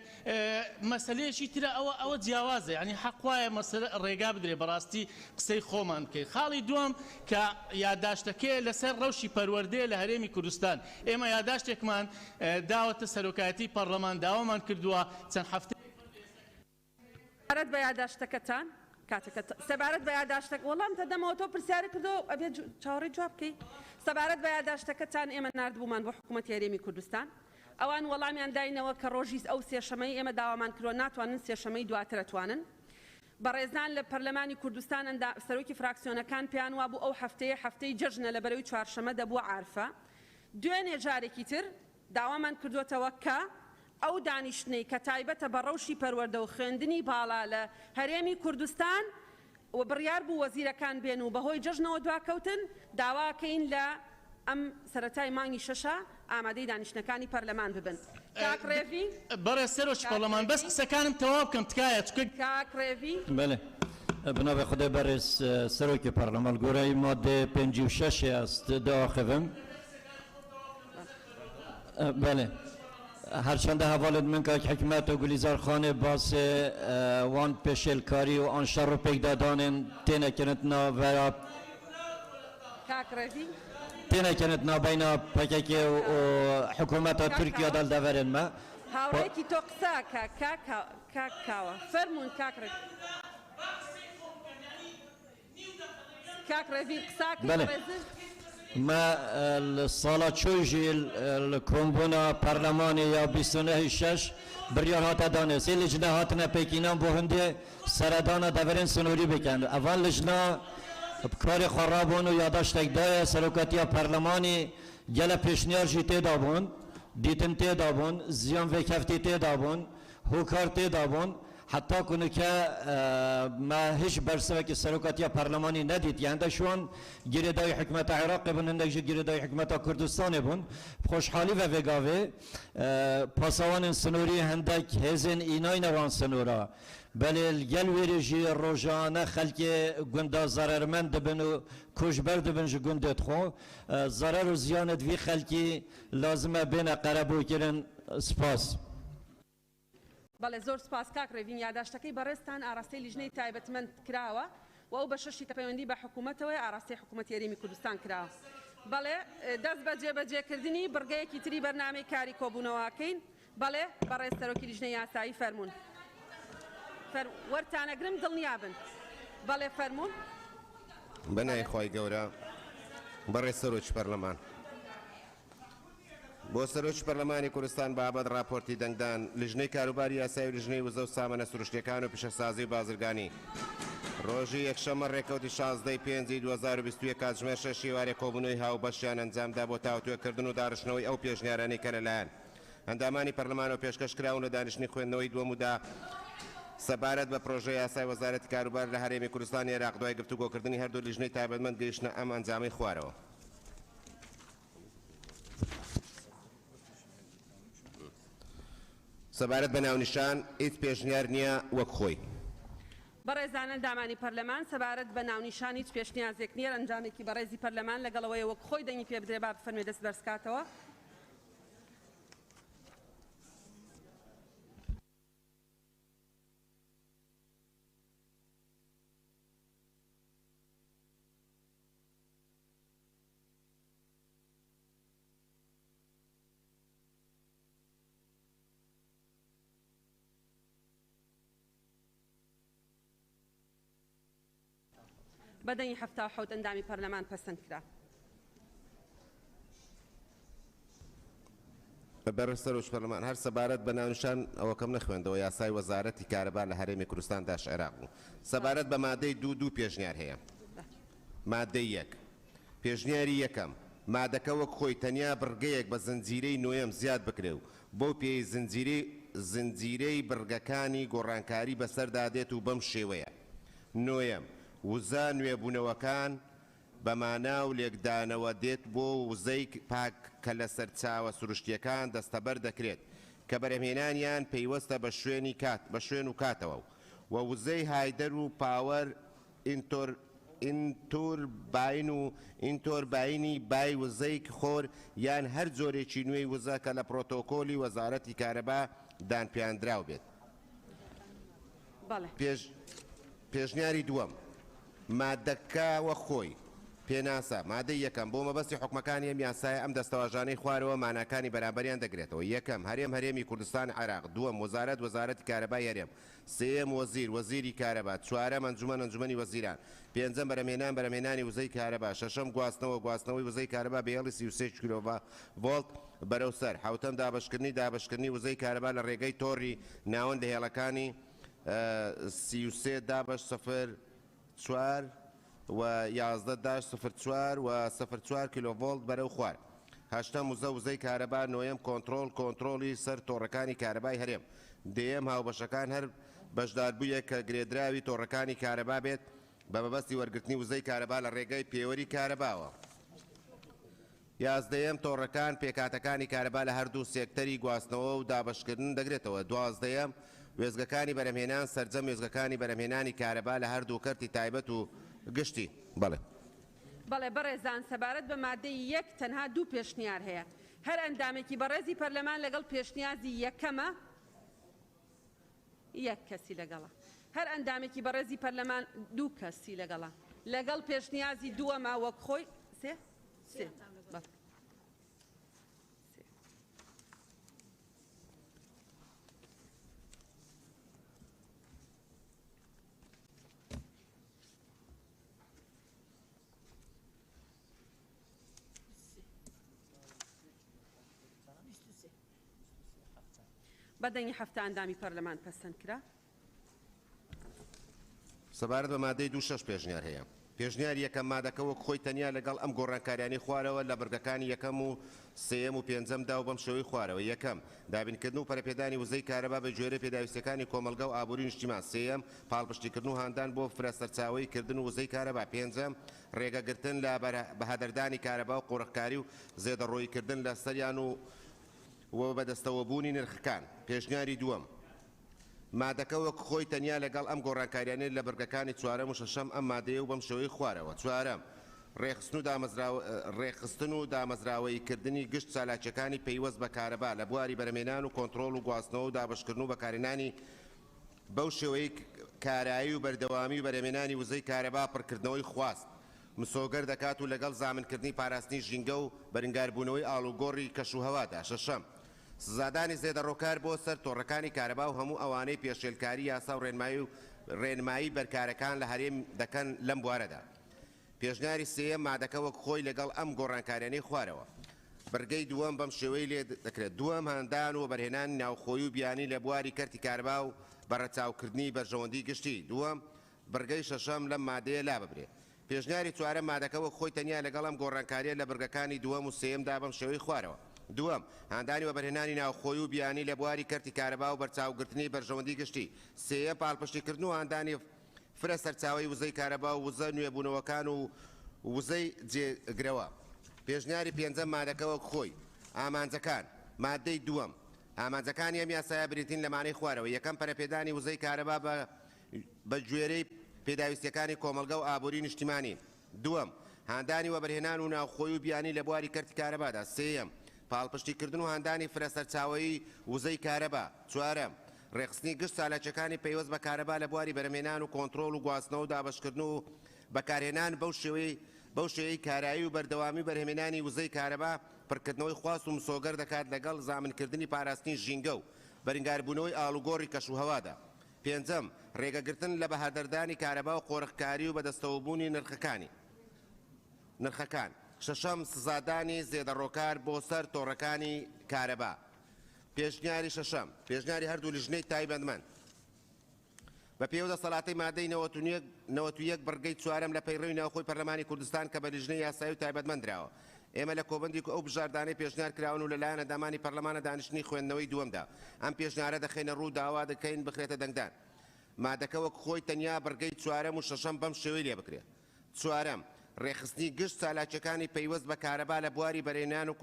مەسەلەیەکی ترە ئەوە جیاوازە ینی حەقوایە مەسەلە ڕێگا بدرێ بەڕاستی قسەی خۆمان بکەین خاڵی دووەم کە یادداشتەکەی لەسەر ڕەوشی پەروەردەیە لە هەرێمی کوردستان ئێمە یادداشتێکمان داوەتە سەرۆکایەتی پەرلەمان داوامان کردووە چەند هەفتە سەبارەت بە یادداشتەکەتان کاتەکە سەبارەت بە یادداشتەکە وەڵام تەدەمەوە تۆ پرسیاری کردو ئەبێ چاوەڕێی جواب بکەی سەبارەت بە یادداشتەکەتان ئێمە نردبوومان بۆ حکوومەتی هەرێمی کوردستان ئەوان وەڵامیان داینەوە کە ڕۆژی ئەو سێشەمەی ئێمە داوامان کردووە ناتوانن سێشەمەی دواتر ئەتوانن بەڕێزان لە پەرلەمانی کوردستان سەرۆکی فراکسیۆنەکان پیان وا بوو ئەو هەفتەی جەژنە لە بەرەوەی چوارشەمە دەبووە عارفە دوێنێ جارێکی تر داوامان کردوێتەوە کە ئەو دانیشتنەی کە تایبەتە بە ڕەوشی پەروەردە و خوێندنی باڵا لە هەرێمی کوردستان و بڕیار بوو وەزیرەکان بێن و بەهۆی جەژنەوە دواکەوتن داواکەین لە ئەم سەرەتای مانگی شەشە ئامادەی دانیشتەکانی پەرلەمان ببن کاک ڕێڤی بەڕێز سەرۆکی پەرلەمان بەس قسەکانم تەواو بکەم تکایە کاک ڕێڤی بله بنابه خدا برس سروکی پارلمان گوره ماده 56 است داخلم بله هرچند حوالت من که حکمت و گلیزار خانه باس وان پشلکاری و آنشر رو پیک دادن تینه کنتنا و تینه کنتنا بین پککی و حکومت ترکیه دل دورن ما هاوڕێکی تۆ قسە کاکاوە فەرمونون کاک ڕێڤی قساکەی ڕێزر ما الصالة شوجي الكومبونا برلماني يا بيسونه شش بريار هاتا دانه سي لجنة هاتنا بيكينان بو هنده سردانا دورين سنوري بكن اول لجنة بكار خرابون و ياداشتك دايا سروكاتيا برلماني جل پیشنیار جي تدابون دیتن تدابون زيان و كفتي تدابون هوكار تدابون حتی کنه که ما هیچ برسه که سروکاتی پارلمانی ندید یعنی شون گریدای حکمت عراق بودن نگه گریدای حکمت کردستان بودن خوشحالی و وگاوه پاسوان سنوری هندک هزین اینای نوان سنورا بله الگل ویرجی روزانه خلک گنده ضررمند بن و کشبرد بن گندت خو ضرر و زیان دوی خلکی لازمه بین قربو کردن سپاس بەڵێ زۆر سپاس کاک ڕێڤین یادداشتەکەی بەڕێستان ئاراستەی لیژنەی تایبەتمەند کراوە و ئەو بە شەشی تەپەیوەندی بە حکوومەتەوەی ئاراستەی حکوومەتی هەرێمی کوردستان کراوە بەڵێ دەست بە جێبەجێکردنی بڕگەیەکی تری بەرنامەی کاری کۆبوونەوەکەین بەڵێ بەڕێز سەرۆکی لیژنەی یاسایی فەرموون وەرتانەگرم دڵنیابن بەڵێ فەرموون بەنای خۆی گەورە بەڕێز سەرۆکی پەرلەمان بۆ سەرۆکی پەرلەمانی کوردستان بابەت راپۆرتی دەنگدان لیژنەی کاروباری یاسایی و لیژنەی وزە و سامانە سروشتیەکان و پیشەسازی و بازرگانی ڕۆژی یەکشەمە ڕێکەوتی 16/5/2021 کاتژمێر 6 ئێوارێ کۆبوونەوەی هاوبەشیان ئەنجامدا بۆ تاوتوێکردن و داڕشتنەوەی ئەو پێشنیارانەی کە لەلایەن ئەندامانی پەرلەمانەوە پێشکەشکراون لە دانیشتنی خوێندنەوەی دووەمدا سەبارەت بە پرۆژەی یاسای وەزارەتی کاروبار لە هەرێمی کوردستان عێراق دوای گفتوگۆکردنی هەردوو لیژنەی تایبەتمەند گەیشتنە ئەم ئەنجامەی خوارەوە سەبارەت بە ناونیشان هیچ پێشنیار نییە وەک خۆی بەڕێزانە دامانی پەرلەمان سەبارەت بە ناونیشان هیچ پێشنیازێک نییە ئەنجامێکی بەڕێزی پەرلەمان لەگەڵەوەی وەک خۆی دەنگی پێ بدرێ با بفەرمێ دەست بەرزکاتەوە بەدەنگی 77 ئەندامی پەرلەمان پەسەند کرا بەڕێستەرۆژ پەرلەمان هەر سەبارەت بە ناونشان ئەوەکەم نەخوێندەوە یاسای وەزارەتی کارەبا لە هەرێمی کوردستان داش عێراق بوو سەبارەت بە مادەی دوو پێشنیار هەیە مادەی یەک پێشنیاری یەکەم مادەکە وەک خۆی تەنیا بڕگەیەک بە زنجیرەی نوێم زیاد بکرێ و بۆ پێی زنجیرەی بڕگەکانی گۆڕانکاری بەسەردادێت و بەم شێوەیە نوێم وزە نوێبوونەوەکان بەمانە و لێکدانەوە دێت بۆ وزەی پاک کە لە سەرچاوە سروشتیەکان دەستەبەر دەکرێت کە بەرهێنانیان پەیوەستە بە شوێن و کاتەوە و وزەی هایدەر و پاوەر ئینتۆر باینی بای وزەی خۆر یان هەر جۆرێکی نوێی وزە کە لە پرۆتۆکۆلی وەزارەتی کارەبا دانپیاندراو بێت پێشنیاری دووەم مادەکە وە خۆی پێناسە مادەی یەکەم بۆ مەبەستی حکومەکانی ئەم یاسایە ئەم دەستەواژانەی خوارەوە ماناکانی بەرامبەریان دەگرێتەوە یەکەم هەرێمی کوردستان عێراق دووەم وەزارەتی کارەبای هەرێم سێم وەزیری کارەبا چوارەم ئەنجومەنی وەزیران پێنجەم بەرهێنانی وزەی کارەبا شەشەم گواستنەوەی وزەی کارەبا بە هێڵی 33 کیلۆڤۆلت بەرەو سەر حوتەم دابشکردنی وزەی کارەبا لە ڕێگەی تۆڕی ناوەندە هێڵەکانی 33-04 و 11-04 و 04 کیلۆڤۆلت بەرەو خوار هەشتەم وزەی کارەبا نۆیەم کۆنتڕۆلی سەر تۆڕەکانی کارەبای هەرێم دێم هاوبەشەکان هەر بەشداربوویە کە گرێدراوی تۆڕەکانی کارەبا بێت بە مەبەستی وەرگرتنی وزەی کارەبا لە ڕێگەی پێوەری کارەباوە یازدەیەم تۆڕەکان پێکاتەکانی کارەبا لە هەردوو سێکتەری گواستنەوە و دابشکردن دەگرێتەوە دوازدەیەم وێزگەکانی بەرهێنان سەرجەم وێزگەکانی بەرهێنانی کارەبا لە هەردوو کەرتی تایبەت و گشتی بەڵێ بەڕێزان سەبارەت بە مادەی یەک تەنها دوو پێشنیار هەیە هەر ئەندامێکی بەڕێزی پەرلەمان لەگەڵ پێشنیازی یەکەمە یەک کەسی لەگەڵە هەر ئەندامێکی بەڕێزی پەرلەمان دوو کەسی لەگەڵ پێشنیازی دووەما وەک خۆی سێ بەدەنگی هەفتە ئەندامی پەرلەمان پەسەند کرا سەبارەت بە مادەی 26 پێشنیار هەیە پێشنیار یەکەم مادەکە وەک خۆی تەنیا لەگەڵ ئەم گۆڕانکاریانی خوارەوە لە بەرگەکانی یەکەم و سێم و پێنجەمدا و بەم شێوەی خوارەوە یەکەم دابینکردن و پەرەپێدانی وزەی کارەبا بە گوێرە پێداویستەکانی کۆمەلگا و ئابووری نیشتیمان سێم پاڵپشتیکردن و هاندان بۆ فرەسەرچاوی کردن و وزەی کارەبا پێنجەم ڕێگەگرتن لە بەهادەردانی کارەبا و قوڕەکاری و زێدەڕۆیکردن لە سەریان و بەدەستەوەبوونی نرخەکان پێشنیاری دووەم مادەکە وەک خۆی تەنیا لەگەڵ ئەم گۆڕانکاریانەی لە بەرگەکانی چوارەم و شەشەم ئەم مادەیە و بەم شێوەی خوارەوە چوارەم ڕێخستن و دامەزراوەیکردنی گشت چالاکیەکانی پەیوەست بە کارەبا لە بواری بەرهێنان و کۆنتڕۆڵ و گواستنەوە و دابشکردن و بەکارهێنانی بەو شێوەی کارایی و بەردەوامی و بەرهێنانی وزەی کارەبا پڕکردنەوەی خواست مسۆگەر دەکات و لەگەڵ زامنکردنی پاراستنی ژینگە و بەرگاربوونەوەی ئاڵوگۆڕی کەشوهەوادا شەشەم سزادانی زێدەڕۆکار بۆ سەر تۆڕەکانی کارەبا و هەموو ئەوانەی پێشێلکاری یاسا و ڕێنمایی بەرکارەکان لە هەرێم دەکەن لەم بوارەدا پێشنیاری سێیەم مادەکە وەک خۆی لەگەڵ ئەم گۆڕانکاریانەی خوارەوە بەرگەی دووەم بەم شێوەی لێ دەکرێت دووەم هەندان و بەرهێنان ناوخۆی و بیانی لە بواری کەرتی کارەبا و بەڕەچاوکردنی بەرژەوەندی گشتی دووەم بەرگەی شەشەم لەم مادەیە لا ببرێت پێشنیاری چوارەم مادەکە وەک خۆی تەنیا لەگەڵ ئەم گۆڕانکاریە لە بەرگەکانی دووەم و سێیەمدا بەم شێوەی خوارەوە دووەم هاندانی و بەرهێنانی ناوخۆی و بیانی لە بواری کەرتی کارەبا و بەرچاوگرتنی بەرژەوەندی گشتی سێیە پاڵپشتیکردن و هاندانی فرە سەرچاوی وزەی کارەبا و وزە نوێبوونەوەکان و وزەی جێگرەوە پێشنیاری پێنجەم مادەکە وەک خۆی ئامانجەکان مادەی دووەم ئامانجەکانی ئەم یاسایە بریتین لەمانەی خوارەوە یەکەم پەرەپێدانی وزەی کارەبا بە گوێرەی پێداویستەکانی کۆمەلگا و ئابووری نیشتیمانی دووەم هاندانی و بەرهێنان و ناوخۆی و بیانی لە بواری کەرتی کارەبادا سێیەم پاڵپشتیکردن و هاندانی فرەسەرچاوی وزەی کارەبا چوارەم ڕێخستنی گشت چالاکیەکانی پەیوەست بە کارەبا لە بواری بەرهێنان و کۆنتڕۆڵ و گواستنەوە و دابشکردن و بەکارهێنان بەو شێوەی کارایی و بەردەوامی بەرهێنانی وزەی کارەبا پڕکردنەوەی خواست و مسۆگەر دەکات لەگەڵ زامنکردنی پاراستنی ژینگە و بەرگاربوونەوەی ئاڵوگۆڕی کەشوهەوادا پێنجەم ڕێگەگرتن لە بەهادەردانی کارەبا و قۆڕەکاری و بەدەستەوەبوونی نرخەکان شەشەم سزادانی زێدەڕۆکار بۆ سەر تۆڕەکانی کارەبا پێشنیاری شەشەم پێشنیاری هەردوو لیژنەی تایبەتمەند بە پێوە دەسەڵاتی مادەی 91 بڕگەی چوارەم لە پەیڕەوی ناوخۆی پەرلەمانی کوردستان کە بە لیژنەی یاسایی و تایبەتمەند درراوە ئێمە لە کۆبندی ئەو بژاردانەی پێشنیار کراون و لەلایەن ئەندامانی پەرلەمانە دانیشتنی خوێندنەوەی دووەمدا ئەم پێشنیارە دەخێنە ڕوو داوا دەکەین بخرێتە دەنگدان مادەکە وەک خۆی تەنیا بڕگەی چوارەم و شەشەم بەم شێوەی لێ بکرێت چوارەم ڕێخستنی گشت چالاکیەکانی پەیوەست بە کارەبا لە بواری بەرهێنان و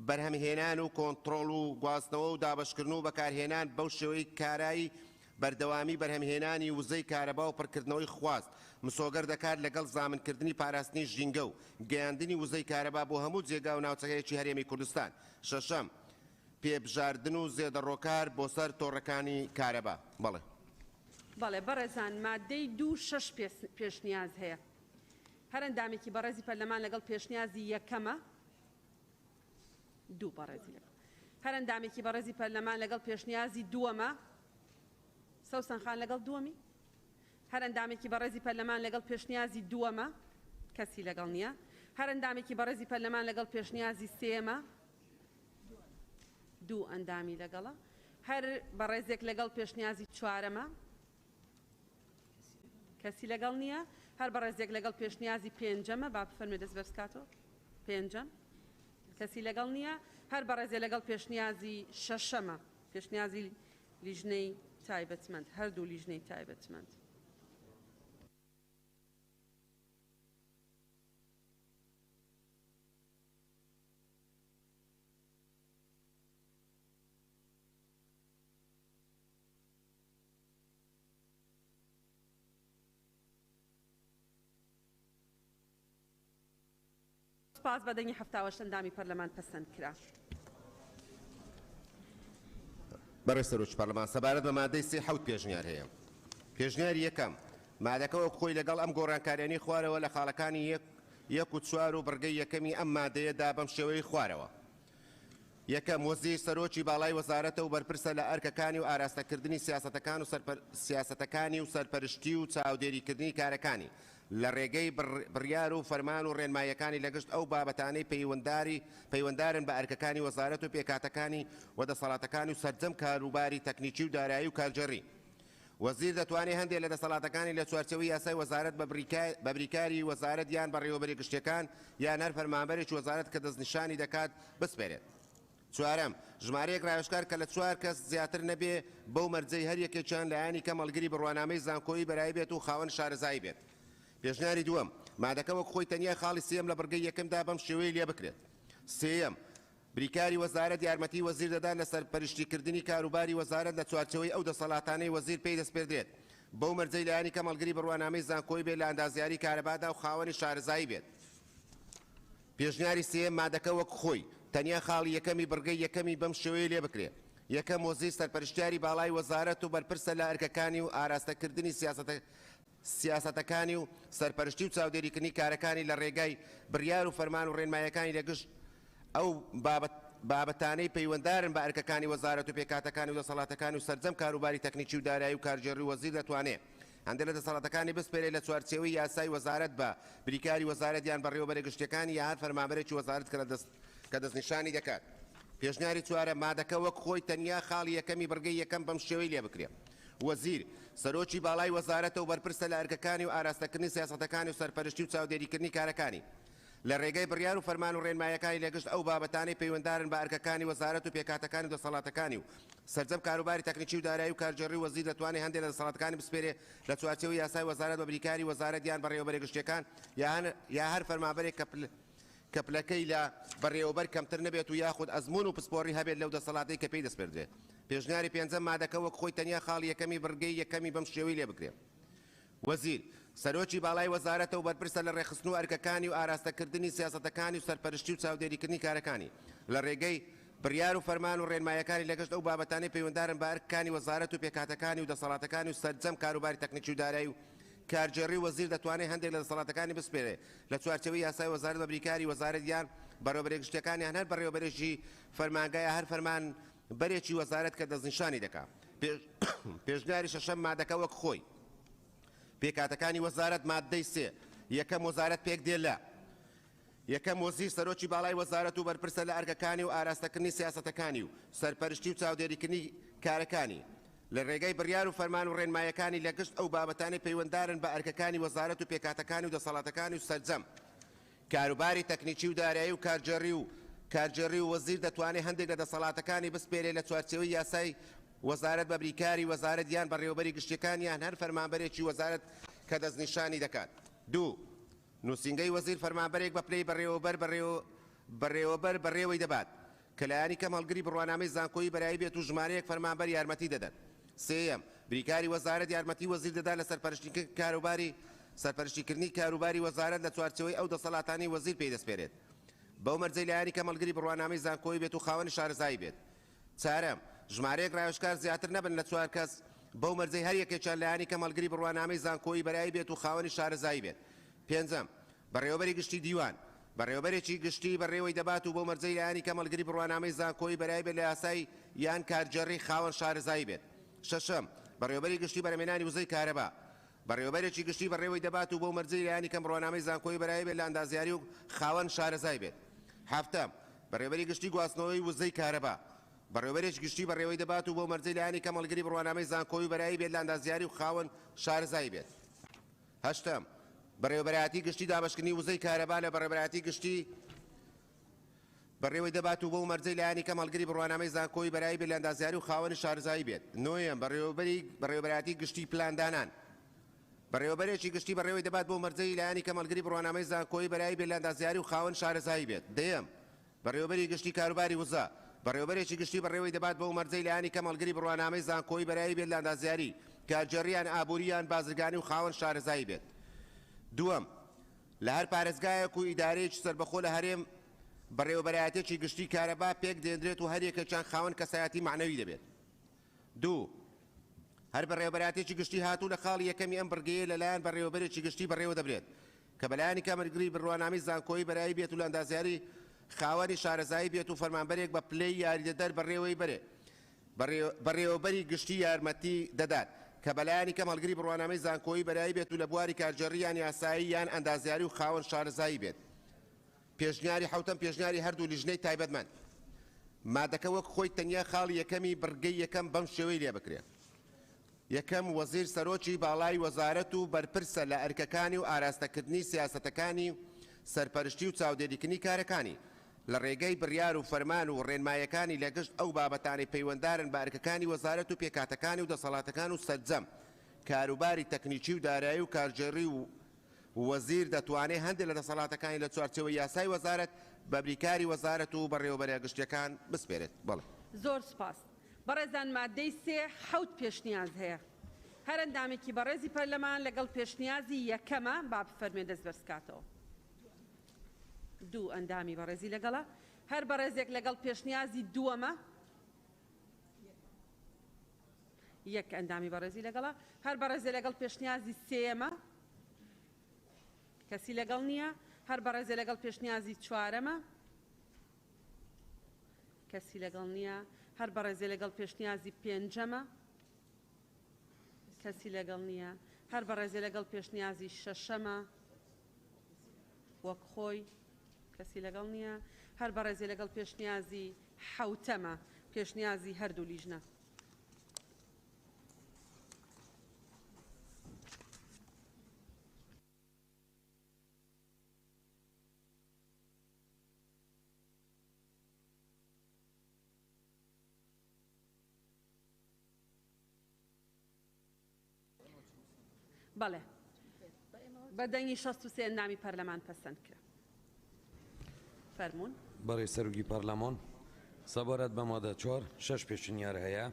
بەرهەمهێنان و کۆنتڕۆڵ و گواستنەوە و دابشکردن و بەکارهێنان بەو شێوەی کارایی بەردەوامی بەرهەمهێنانی وزەی کارەبا و پڕکردنەوەی خواست مسۆگەر دەکات لەگەڵ زامنکردنی پاراستنی ژینگە و گەیاندنی وزەی کارەبا بۆ هەموو جێگا و ناوچەکەیەکی هەرێمی کوردستان شەشەم پێبژاردن و زێدەڕۆکار بۆ سەر تۆڕەکانی کارەبا بەڵێ بەڕێزان مادەی 2.6 پێشنیاز هەیە هەر ئەندامێکی بەڕێزی پەرلەمان لەگەڵ پێشنیازی یەکەمە دوو بەڕێزی هەر ئەندامێکی بەڕێزی پەرلەمان لەگەڵ پێشنیازی دووەمە سەوسن خان لەگەڵ دووەمی هەر ئەندامێکی بەڕێزی پەرلەمان لەگەڵ پێشنیازی دووەمە کەسی لەگەڵ نییە هەر ئەندامێکی بەڕێزی پەرلەمان لەگەڵ پێشنیازی سێمە دوو ئەندامی لەگەڵە هەر بەڕێزێک لەگەڵ پێشنیازی چوارەمە کەسی لەگەڵ نییە هەر بەڕێزێک لەگەڵ پێشنیازی پێنجەمە با بفەرمێ دەست بەرزکاتەوە پێنجەم کەسی لەگەڵ نییە هەر بەڕێزێ لەگەڵ پێشنیازی شەشەمە پێشنیازی لیژنەی تایبەتمەند هەردوو لیژنەی تایبەتمەند سپاس بەدەنگی هەفتاوە ئەندامی پەرلەمان پەسەند کرا بەڕێز سەرۆکی پەرلەمان سەبارەت بە مادەی 3 حەوت پێشنیار هەیە پێشنیاری یەکەم مادەکەەوە خۆی لەگەڵ ئەم گۆڕانکاریانی خوارەوە لە خاڵەکانی 1 و 4 و بڕگەی یەکەمی ئەم مادەیەدا بەم شێوەی خوارەوە یەکەم وەزیر سەرۆکی باڵای وەزارەتە و بەرپرسە لە ئەرکەکانی و ئاراستەکردنی سیاسەتەکانی و سەرپەرشتی و چاودێریکردنی کارەکانی لە ڕێگەی بڕیار و فەرمان و ڕێنمایەکانی لەگەشت ئەو بابەتانەی پەیوەنددارن بە ئەرکەکانی وەزارەت و پێکاتەکانی وەدەسەڵاتەکانی و سەرجەم کاروباری تەکنیکی و دارایی و کارجەڕی وەزیر دەتوانێت هەندێک لە دەسەڵاتەکانی لە چوارچەوەی یاسای وەزارەت بە بریکاری وەزارەت یان بەڕێوەبەری گشتیەکان یان هەر فەرمانبەرێکی وەزارەت کە دەستنیشانی دەکات بسپێرێت چوارەم ژمارەیەک ڕایشکار کە لە 4 کەس زیاتر نەبێ بەو مەرجەی هەر یەکێکیان لایانی کەمەڵگری بڕوانامەی زانکۆیی بەرای بێت و خاوەن شارەزایی بێت پێشنیاری دووەم مادەکە وەک خۆی تەنیا خاڵی سێم لە بڕگەی یەکەمدا بەم شێوەی لێ بکرێت سێەم بریکاری وەزارەت یارمەتی وەزیر دەدات لە سەرپەرشتیکردنی کاروباری وەزارەت لە چوارچەوەی ئەو دەسەڵاتانەی وەزیر پێی دەستپێردرێت بەو مەرجەی لایانی کەمەڵگری بڕوانامەی زانکۆی بێت لە ئەندازیاری کارەبادا و خاوەنی شارەزایی بێت پێشنیاری سێم مادەکە وەک خۆی تەنیا خاڵی یەکەمی بڕگەی یەکەمی بەم شێوەیە لێ بکرێت یەکەم وەزیر سەرپەرشتیاری باڵای وەزارەت و بەرپرسە لە ئەرکەکانی و ئاراستەکردنی سیاسەتەکانی و سەرپەرشتی و چاودێریکردنی کارەکانی لە ڕێگای بڕیار و فەرمان و ڕێنمایەکانی لەگشت ئەو بابەتانەی پەیوەنددارن بە ئەرکەکانی وەزارەت و پێکاتەکانی و دەسەڵاتەکانی و سەرجەم کاروباری تەکنیکی و دارایی و کارجێڕی وەزیر دەتوانێت هەندێک لە دەسەڵاتەکانی بسپێرێت لە چوارچێوەی یاسای وەزارەت بە بریکاری وەزارەت یان بەڕێوەبەری گشتیەکانی یا هەر فەرمانبەرێکی وەزارەت کە دەستنیشانی دەکات پێشنیاری چوارە مادەکە وەک خۆی تەنیا خاڵی یەکەمی بڕگەی یەکەم بەم شێوەی لێ بکرێت وەزیر سەرۆکی باڵای وەزارەتە و بەرپرسە لە ئەرکەکانی و ئاراستەکردنی سیاسەتەکانی و سەرپەرشتی و چاودێریکردنی کارەکانی لە ڕێگەی بڕیار و فەرمان و ڕێنمایەکانی لەگەشت ئەو بابەتانەی پەیوەنددارن بە ئەرکەکانی وەزارەت و پێکاتەکانی و دەسەڵاتەکانی و سەرجەم کاروباری تەکنیکی و دارایی و کارجێڕی وەزیر دەتوانێت هەندێک لە دەسەڵاتەکانی بسپێرێت لە چوارچێوەی یاسای وەزارەت بە بریکاری وەزارەت یان بەڕێوەبەری گشتیەکان یا هەر فەرمانبەرێک کە پلەکەی لە بەڕێوەبەر کەمتر نەبێت و یاخود ئەزمون و پسپۆڕی هەبێت لەو دەسەڵاتی کە پێی دەسپێردرێت پێشنیاری پێنجەم مادەکە وەک خۆی تەنیا خاڵی یەکەمی بڕگەی یەکەمی بەم شێوەی لێ بکرێت وەزیر سەرۆکی باڵای وەزارەتە و بەرپرسە لە ڕێخستن و ئەرکەکانی و ئاراستەکردنی سیاسەتەکانی و سەرپەرشتی و چاودێریکردنی کارەکانی لە ڕێگەی بڕیار و فەرمان و ڕێنمایەکانی لەگەشت ئەو بابەتانەی پەیوەنددارن بە ئەرکانی وەزارەت و پێکاتەکانی و دەسەڵاتەکانی و سەرجەم کاروباری تەکنیکی و دارایی و کارجێڕی وەزیر دەتوانێت هەندێک لە دەسەڵاتەکانی بسپێرێت لە چوارچەوەی یاسای وەزارەت بە بریکاری وەزارەت یان بەڕێوەبەری گشتیەکانی هەر بەڕێوەبەرێکی فەرمانگایە هەر فەرمان بەرێکی وەزارەت کە دەستنیشانی دەکات پێشنیاری شەشەم مادەکە وەک خۆی پێکاتەکانی وەزارەت مادەی سێ یەکەم وەزارەت پێک دێت لە یەکەم وەزیر سەرۆکی باڵای وەزارەت و بەرپرسە لە ئەرگەکانی و ئاراستەکردنی سیاسەتەکانی و سەرپەرشتی و چاودێریکردنی کارەکانی لە ڕێگەی بڕیار و فەرمان و ڕێنمایەکانی لە گشت ئەو بابەتانی پەیوەنددارن بە ئەرکەکانی وەزارەت و پێکاتەکانی و دەسەڵاتەکانی و سەرجەم کاروباری تەکنیکی و دارایی و کارجێڕی و وەزیر دەتوانێت هەندێک لە دەسەڵاتەکانی بسپێرێت لە چوارچێوەی یاسای وەزارەت بە بریکاری وەزارەت یان بەڕێوەبەری گشتیەکانیان هەر فەرمانبەرێکی وەزارەت کە دەستنیشانی دەکات. دوو نووسینگەی وەزیر فەرمانبەرێک بە پلەی بەڕێوەبەر بەڕێوەی دەبات کە لایەنی کەم هەڵگری بڕوانامەی زانکۆیی بەرایی بێت و ژمارەیەک فەرمانبەر یارمەتی دەدەن. سێەم بریکاری وەزارەت یارمەتی وەزیر دەدات لە سەرپەرشتیکردنی کاروباری وەزارەت لە چوارچێوەی ئەو دەسەڵاتانی وەزیر پێی دەسپێرێت. بەو مەرجەی لایەنی کەم هەڵگری بڕوانامەی زانکۆیی بێت و خاوەنی شارەزایی بێت. چارەم ژمارەیەک ڕایۆشکار زیاتر نەبن لە 4 کەس بەو مەرجەی هەر یەکێکیان لایەنی کەم هەڵگری بڕوانامەی زانکۆیی بەرایی بێت و خاوەنی شارەزایی بێت. پێنجەم بەڕێوەبەری گشتی دیوان بەڕێوەبەرێکی گشتی بەڕێوەی دەبات و بۆ مەرجەی لایەنی کەم هەڵگری بڕوانامەی زانکۆیی بەرایی بێت لە یاسای یان کارجێڕی خاوەن شارەزایی بێت. شەشەم بەڕێوەبەری گشتی بەرهەمهێنانی وزەی کارەبا بەڕێوەبەرێکی گشتی بەڕێوەی دەبات و بۆ مەرجەی لایەنی کەم بڕوانامەی زانکۆیی بەرایی بێت لە ئەندازیاری و خاوەن شارەزای بێت. هەفتەم بەڕێوەبەری گشتی گواستنەوەی وزەی کارەبا بەڕێوەبەرێکی گشتی بەڕێوەی دەبات و بۆ مەرجەی لایەنی کەم هەڵگری بڕوانامەی زانکۆیی بەرایی بێت لە ئەندازیاری و خاوەن شارەزایی بێت. هەشتەم بەڕێوەبەرایەتی گشتی دابەشکردنی وزەی کارەبا لە بەڕێوەبەرایەتی گشتی بەڕێوەی دەبات و بۆ مەرجەی لایەنی کەم هەڵگری بڕوانامەی زانکۆیی بەرایی بێت لە ئەندازیاری و خاوەنی شارەزایی بێت. نۆیەم بەڕێوەبەرایەتی گشتی پلاندانان بەڕێوەبەرێکی گشتی بەڕێوەی دەبات بۆ مەرجەی لایەنی کەم هەڵگری بڕوانامەی زانکۆیی بەرایی بێت لە ئەندازیاری و خاوەن شارەزایی بێت. دەیەم بەڕێوەبەری گشتی کاروباری وزە بەڕێوەبەرێکی گشتی بەڕێوەی دەبات بۆ مەرجەی لایەنی کەم هەڵگری بڕوانامەی زانکۆیی بەرایی بێت لە ئەندازیاری کارجێڕیان ئابووریان بازرگانی و خاوەن شارەزایی بێت. دووەم لە هەر پارێزگایەک و ئیدارەیەکی سەربەخۆ لە هەرێم بەڕێوەبەرایەتێکی گشتی کارەبا پێک دێنرێت و هەر یەکێکیان خاوەن کەسایەتی معنەوی دەبێت. دوو هەر بەڕێوەبەرایەتێکی گشتی هاتوو لە خاڵی یەکەمی ئەم بڕگەیە لەلایەن بەڕێوەبەرێکی گشتی بەڕێوە دەبرێت کە بەلایەنی کەمەرگری بڕوانامەی زانکۆیی بەرایی بێت و لە ئەندازیاری خاوەنی شارەزایی بێت و فەرمانبەرێک بە پلەی یاریدەدەر بەڕێوەی بەڕێوەبەری گشتی یارمەتی دەدات کە بەلایەنی کەم هەڵگری بڕوانامەی زانکۆیی بەرایی بێت و لە بواری کارجێڕیان یاسایی یان ئەندازیاری و خاوەن شارەزایی بێت. پێشنیاری حوتەم پێشنیاری هەردوو لیژنەی تایبەتمەند مادەکە وەک خۆی تەنیا خاڵی یەکەمی بڕگەی یەکەم بەم شێوەی لێ بکرێت. یەکەم وەزیر سەرۆکی باڵای وەزارەت و بەرپرسە لە ئەرکەکانی و ئاراستەکردنی سیاسەتەکانی سەرپەرشتی و چاودێریکردنی کارەکانی لە ڕێگەی بڕیار و فەرمان و ڕێنمایەکانی لەگەشت ئەو بابەتانی پەیوەنددارن بە ئەرکەکانی وەزارەت و پێکاتەکانی و دەسەڵاتەکان و سەرجەم کاروباری تەکنیکی و دارایی و کارجێڕی و وەزیر دەتوانێت هەندێک لە دەسەڵاتەکانی لە چوارچێوەی یاسای وەزارەت بە بریکاری وەزارەت و بەڕێوەبەرە گشتیەکان بسپێرێت. بەڵێ زۆر سپاس. بەڕێزان مادەی 3 حەوت پێشنیاز هەیە. هەر ئەندامێکی بەڕێزی پەرلەمان لەگەڵ پێشنیازی یەکەمە با بفەرمێ دەست بەرزکاتەوە. دوو ئەندامی بەڕێزی لەگەڵە هەر بەڕێزێک لەگەڵ پێشنیازی دووەمە یەک ئەندامی بەڕێزی لەگەڵە هەر بەڕێزێ لەگەڵ پێشنیازی سێمە کەسی لەگەڵ نییە هەر بەڕێزێ لەگەڵ پێشنیازی چوارەمە کەسی لەگەڵ نییە هەر بەڕێزێ لەگەڵ پێشنیازی پێنجەمە کەسی لەگەڵ نییە هەر بەڕێزێ لەگەڵ پێشنیازی شەشەمە وەک خۆی کەسی لەگەڵ نییە هەر بەڕێزێ لەگەڵ پێشنیازی حەوتەمە پێشنیازی هەردوو لیژنە. بەڵێ بەدەنگی 63 ئەندامی پەرلەمان پەسەند کرا. فەرموون بەڕێ سەرۆکی پەرلەمان سەبارەت بە مادە 4 6 پێشنیار هەیە.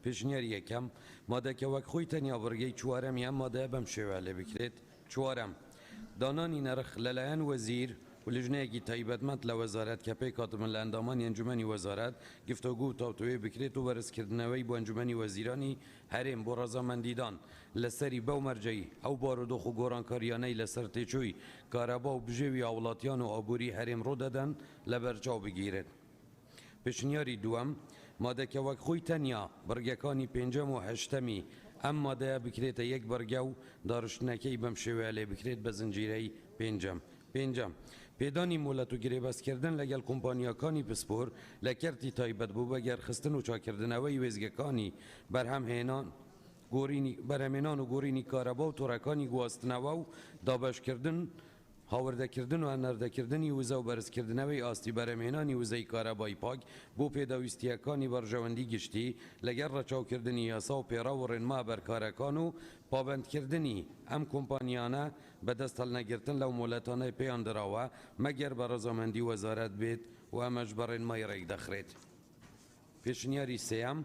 پێشنیاری یەکەم مادەکە وەک خۆی تەنیا بڕگەی چوارەم یان مادەیە بەم شێوە لێ بکرێت. چوارەم دانانی نرخ لەلایەن وەزیر و لیژنەیەکی تایبەتمەند لە وەزارەت کە پێی کاتبن لە ئەندامانی ئەنجومەنی وەزارەت گفتوگو و تاوتوێ بکرێت و بەرزکردنەوەی بۆ ئەنجومەنی وەزیرانی هەرێم بۆ ڕەزامەندیدان لەسەری بەو مەرجەی ئەو بارودۆخ و گۆڕانکاریانەی لەسەر تێچووی کارەبا و بژێوی هاوڵاتیان و ئابووری هەرێم ڕوودەدەن لە بەرچاو بگیرێت. پێشنیاری دووەم مادەکە وەک خۆی تەنیا بڕگەکانی پێنجەم و هەشتەمی ئەم مادەیە بکرێتە یەک بەرگە و داڕشتنەکەی بەم شێوەیە لێ بکرێت بە زنجیرەی پێنجەم. پێدانی مۆلەت و گرێبەستکردن لەگەڵ کۆمپانیاکانی پسپۆر لە کەرتی تایبەت بوو بە گەرخستن و چاکردنەوەی وێزگەکانی بەرهەمهێنان و گۆڕینی کارەبا و تۆڕەکانی گواستنەوە و دابەشکردن هاوردەکردن و هەناردەکردنی وزە و بەرزکردنەوەی ئاستی بەرهەمهێنانی وزەی کارەبای پاک بۆ پێداویستیەکانی بەڕژەوەندی گشتی لەگەڵ ڕەچاوکردنی یاسا و پێڕا و ڕێنما بەرکارەکان و پابەندکردنی ئەم کۆمپانیانە بەدەست هەڵنەگرتن لەو مۆلەتانەی پێیان دراوە مەگەر بە ڕەزامەندی وەزارەت بێت و ئەمەش بە ڕێنمای ڕێک دەخرێت. پێشنیاری سێەم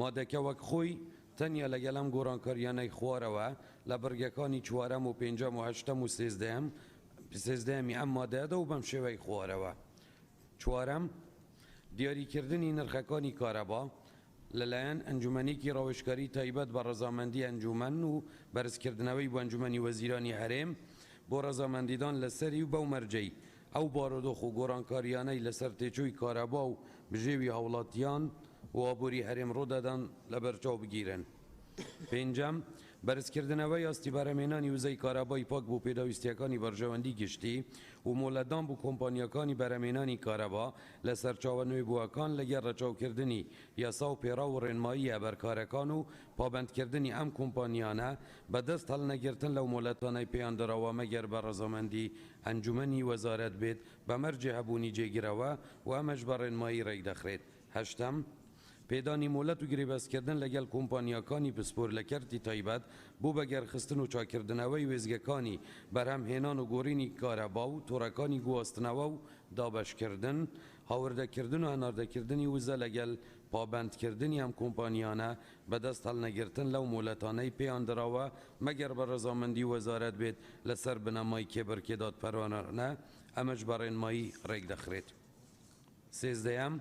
مادەکە وەک خۆی تەنیا لەگەڵ ئەم گۆڕانکاریانەی خوارەوە لە بڕگەکانی چوارەم و پێنجەم و هەشتەم و سێزدەمی ئەم مادەیەدا و بەم شێوەی خوارەوە. چوارەم دیاریکردنی نرخەکانی کارەبا لەلایەن ئەنجومەنێکی ڕەوشکاری تایبەت بە ڕەزامەندی ئەنجومەن و بەرزکردنەوەی بۆ ئەنجومەنی وەزیرانی هەرێم بۆ ڕەزامەندیدان لەسەری و بەو مەرجەی ئەو بارودۆخ و گۆڕانکاریانەی لەسەر تێچووی کارەبا و بژێوی هاوڵاتیان و ئابووری هەرێم ڕوودەدان لە بەرچاو بگیرن. پێنجەم بەرزکردنەوەی ئاستی بەرهەمهێنانی وزەی کارەبای پاک بۆ پێداویستیەکانی بەرژەوەندی گشتی و مۆلەتدان بۆ کۆمپانیەکانی بەرهەمهێنانی کارەبا لە سەرچاوە نوێبووەکان لەگەڵ ڕەچاوکردنی یاسا و پێڕا و ڕێنمایی ئەبەرکارەکان و پابەندکردنی ئەم کۆمپانیانە بەدەست هەڵنەگرتن لەو مۆلەتانەی پێیان دراوە مەگەر بە ڕەزامەندی ئەنجومەنی وەزارەت بێت بە مەرجێ هەبوونی جێگیرەوە و ئەمەش بە ڕێنمایی ڕێک دەخرێت. هەشتەم پێدانی مۆلەت و گرێبەستکردن لەگەڵ کۆمپانیاکانی پسپۆر لە کەرتی تایبەت بوو بە گەرخستن و چاکردنەوەی وێزگەکانی بەرهەمهێنان و گۆڕینی کارەبا و تۆڕەکانی گواستنەوە و دابەشکردن هاوردەکردن و هەناردەکردنی وزە لەگەڵ پابەندکردنی ئەم کۆمپانیانە بەدەست هەڵنەگرتن لەو مۆلەتانەی پێیان دراوە مەگەر بە ڕەزامەندی وەزارەت بێت لەسەر بنەمای کێبڕکێدات پەروانە ئەمەش بە ڕێنمایی ڕێک دەخرێت. سێزدەیەم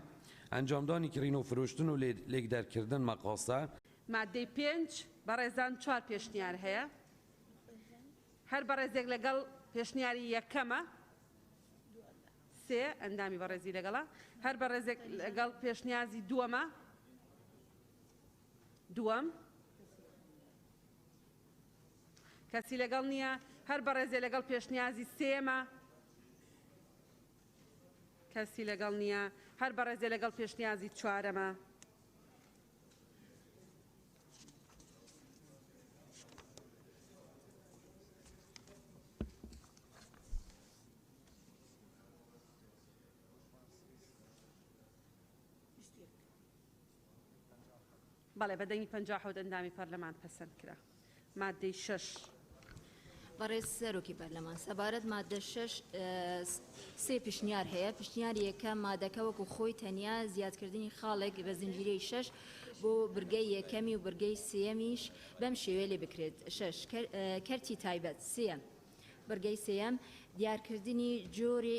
ئەنجامدانی کڕین و فرۆشتن و لێکدەرکردن مەقاسە مادەی 5 بەڕێزان 4 پێشنیار هەیە هەر بەڕێزێک لەگەڵ پێشنیاری یەکەمە سێ ئەندامی بەڕێزی لەگەڵە هەر بەڕێزێک لەگەڵ پێشنیازی دووەمە دووەم کەسی لەگەڵ نییە هەر بەڕێزێ لەگەڵ پێشنیازی سێمە کەسی لەگەڵ نییە هەر بەڕێزێ لەگەڵ پێشنیازی چوارەمە بەڵێ بەدەنگی 57 ئەندامی پەرلەمان پەسەند کرا. مادەی 6 بەڕێز سەرۆکی پەرلەمان سەبارەت مادە 6 سێ پیشنیار هەیە. پیشنیاری یەکەم مادەکە وەکو خۆی تەنیا زیادکردنی خاڵێک بە زنجیرەی 6 بۆ برگەی یەکەمی و برگەی سێەمیش بەم شێوێ لێ بکرێت. 6 کەرتی تایبەت سێم برگەی سێم دیارکردنی جۆری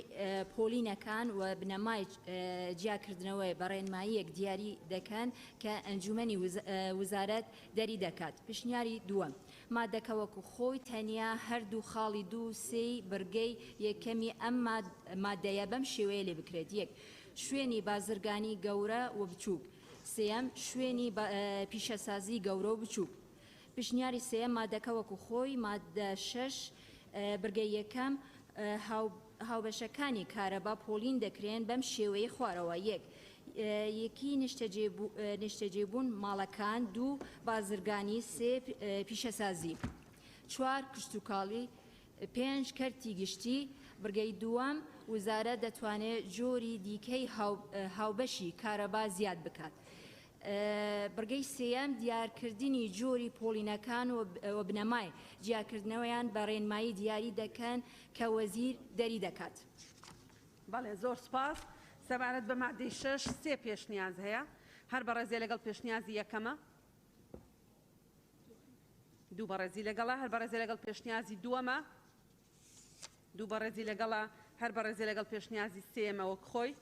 پۆلینەکان و بنەمای جیاکردنەوەی بەڕێنماییەک دیاری دەکەن کە ئەنجومەنی وزارەت دەری دەکات. پیشنیاری دووەم مادەکە وەکو خۆی تەنیا هەردوو خاڵی دوو سێی برگەی یەکەمی ئەم مادەیە بەم شێوەیە لێ بکرێت. یەک شوێنی بازرگانی گەورە و بچووک سێم شوێنی پیشەسازی گەورە و بچووک. پیشنیاری سێم مادەکە وەکو خۆی مادە 6 برگەی یەکەم هاوبەشەکانی کارەبا پۆلین دەکرێن بەم شێوەیە خوارەوە. یەکی نیشتەجێبوون ماڵەکان دوو بازرگانی سێ پیشەسازی چوار کشتتوکاڵی پێنج کەرتی گشتی. برگەی دووەم وزارەت دەتوانێت جۆری دیکەی هاوبەشی کارەبا زیاد بکات. برگەی سێەم دیارکردنی جۆری پۆلینەکان و بنەمای جیاکردنەوەیان بە ڕێنمایی دیاری دەکەن کە وەزیر دەری دەکات. بەڵێ زۆر سپاس. سەبارەت بە مادەی 6 سێ پێشنیاز هەیە هەر بەڕێزێ لەگەڵ پێشنیازی یەکەمە دوو بەڕێزی لەگەڵە هەر بەڕێزێ لەگەڵ پێشنیازی دووەمە دوو بەڕێزی لەگەڵە هەر بەڕێزێ لەگەڵ پێشنیازی سێمە وەک خۆی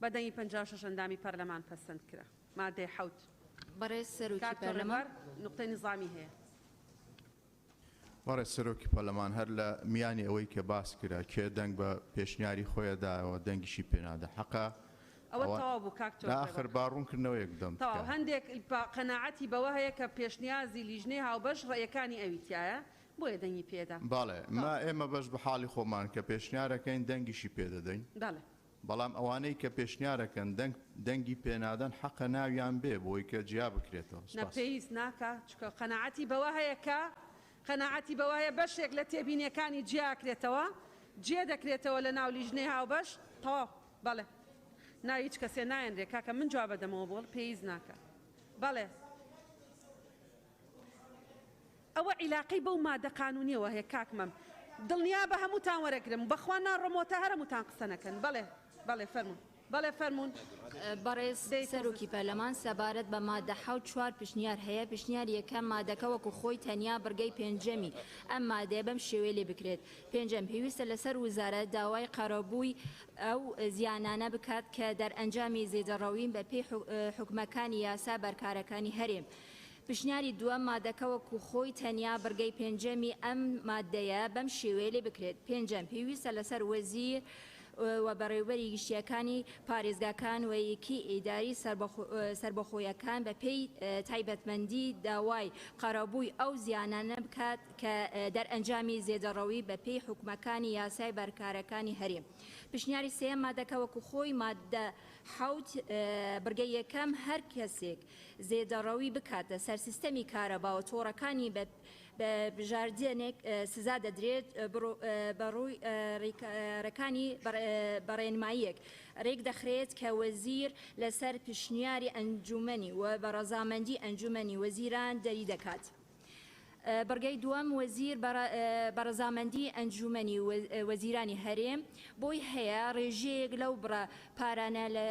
بەدەنگی 56 ئەندامی پەرلەمان پەسەند کرا. مادەی 7 بەڕێز سەرۆکی پەرلەمان نقطەی نظامی هەیە. وەڕێ سەرۆکی پەرلەمان هەر لە میانی ئەوەی کە باس کرا کێ دەنگ بە پێشنیاری خۆیەداەوە دەنگیشی پێنادا حەقا ئەوە تەواو بوو کاکتۆر آخر باڕوونکردنەوەیەک دەم تەواو هەندێک قەناعەتی بەوە هەیە کە پێشنیازی لیژنەی هاوبەش ڕێیەکانی ئەویتیایە بۆیە دەنگی پێدا باڵێ ما ئێمە بەش بە حاڵی خۆمان کە پێشنیارەکەین دەنگیشی پێدەدەین بەڵام ئەوانەی کە پێشنیارەکەن دەنگی پێنادەن حەقە ناویان بێ بۆی کە جیا بکرێتەوە نەپێویست ناکە چکە قەناعەتی بەوە هەیە کە قەناعەتی بەوە هەیە بەشێک لە تێبینیەکانی جیاکرێتەوە جێ دەکرێتەوە لە ناو لیژنەی هاوبەش تەواو بەڵێ ناوی هیچ کەسێ نایەنرێ کاکە من جواب بدەمەوە بۆڵ پێویست ناکە بەڵێ ئەوە عیلاقەی بەو مادە قانونیەوە هەیە کاکمەم دڵنیا بە هەمووتان وەرەگرم بەخوا ناڕۆمۆتە هەرمووتان قسە نەکەن بەڵێ بەڵێ فەرمون بەڵێ فەرمون بەڕێز سەرۆکی پەرلەمان سەبارەت بە مادە حەوت چوار پشنیار هەیە پشنیار یەکەم مادەکە وەکو خۆی تەنیا بڕگەی پێنجەمی ئەم مادەیە بەم شێوەیە لێ بکرێت پێنجەم پێویستە لەسەر وزارەت داوای قەرەبووی ئەو زیانانە بکات کە دەرئەنجامی زێدەڕەوین بە پێی حکومەکانی یاسا بەرکارەکانی هەرێم پشنیاری دووەم مادەکە وەکو خۆی تەنیا بڕگەی پێنجەمی ئەم مادەیە بەم شێوەیە لێ بکرێت پێنجەم پێویستە لەسەر وەزیر و بەڕێوەبەری گشتیەکانی پارێزگاکان و یەکی ئیداری سربەخۆیەکان بە پێی تایبەتمەندی داوای قەرەبووی ئەو زیانانە بکات کە دەرئەنجامی زێدەڕەوی بە پێی حکومەکانی یاسای بەرکارەکانی هەرێم پشنیاری سێم مادەکە وەکو خۆی مادە حەوت بڕگەی یەکەم هەر کەسێک زێدەڕەوی بکاتە سەر سیستەمی کارەبا و تۆڕەکانی بە بژاردنێک سزا دەدرێت بەڕووی ڕێکانی بەڕێنماییەک ڕێک دەخرێت کە وەزیر لەسەر پشنیاری ئەنجومەنی و بە ڕەزامەندی ئەنجومەنی وەزیران دەری دەکات. بەرگەی دووەم وەزیر بەڕەزامەندی ئەنجومەنی وەزیرانی هەرێم بۆی هەیە ڕێژەیەک لەو بڕە پارانە لە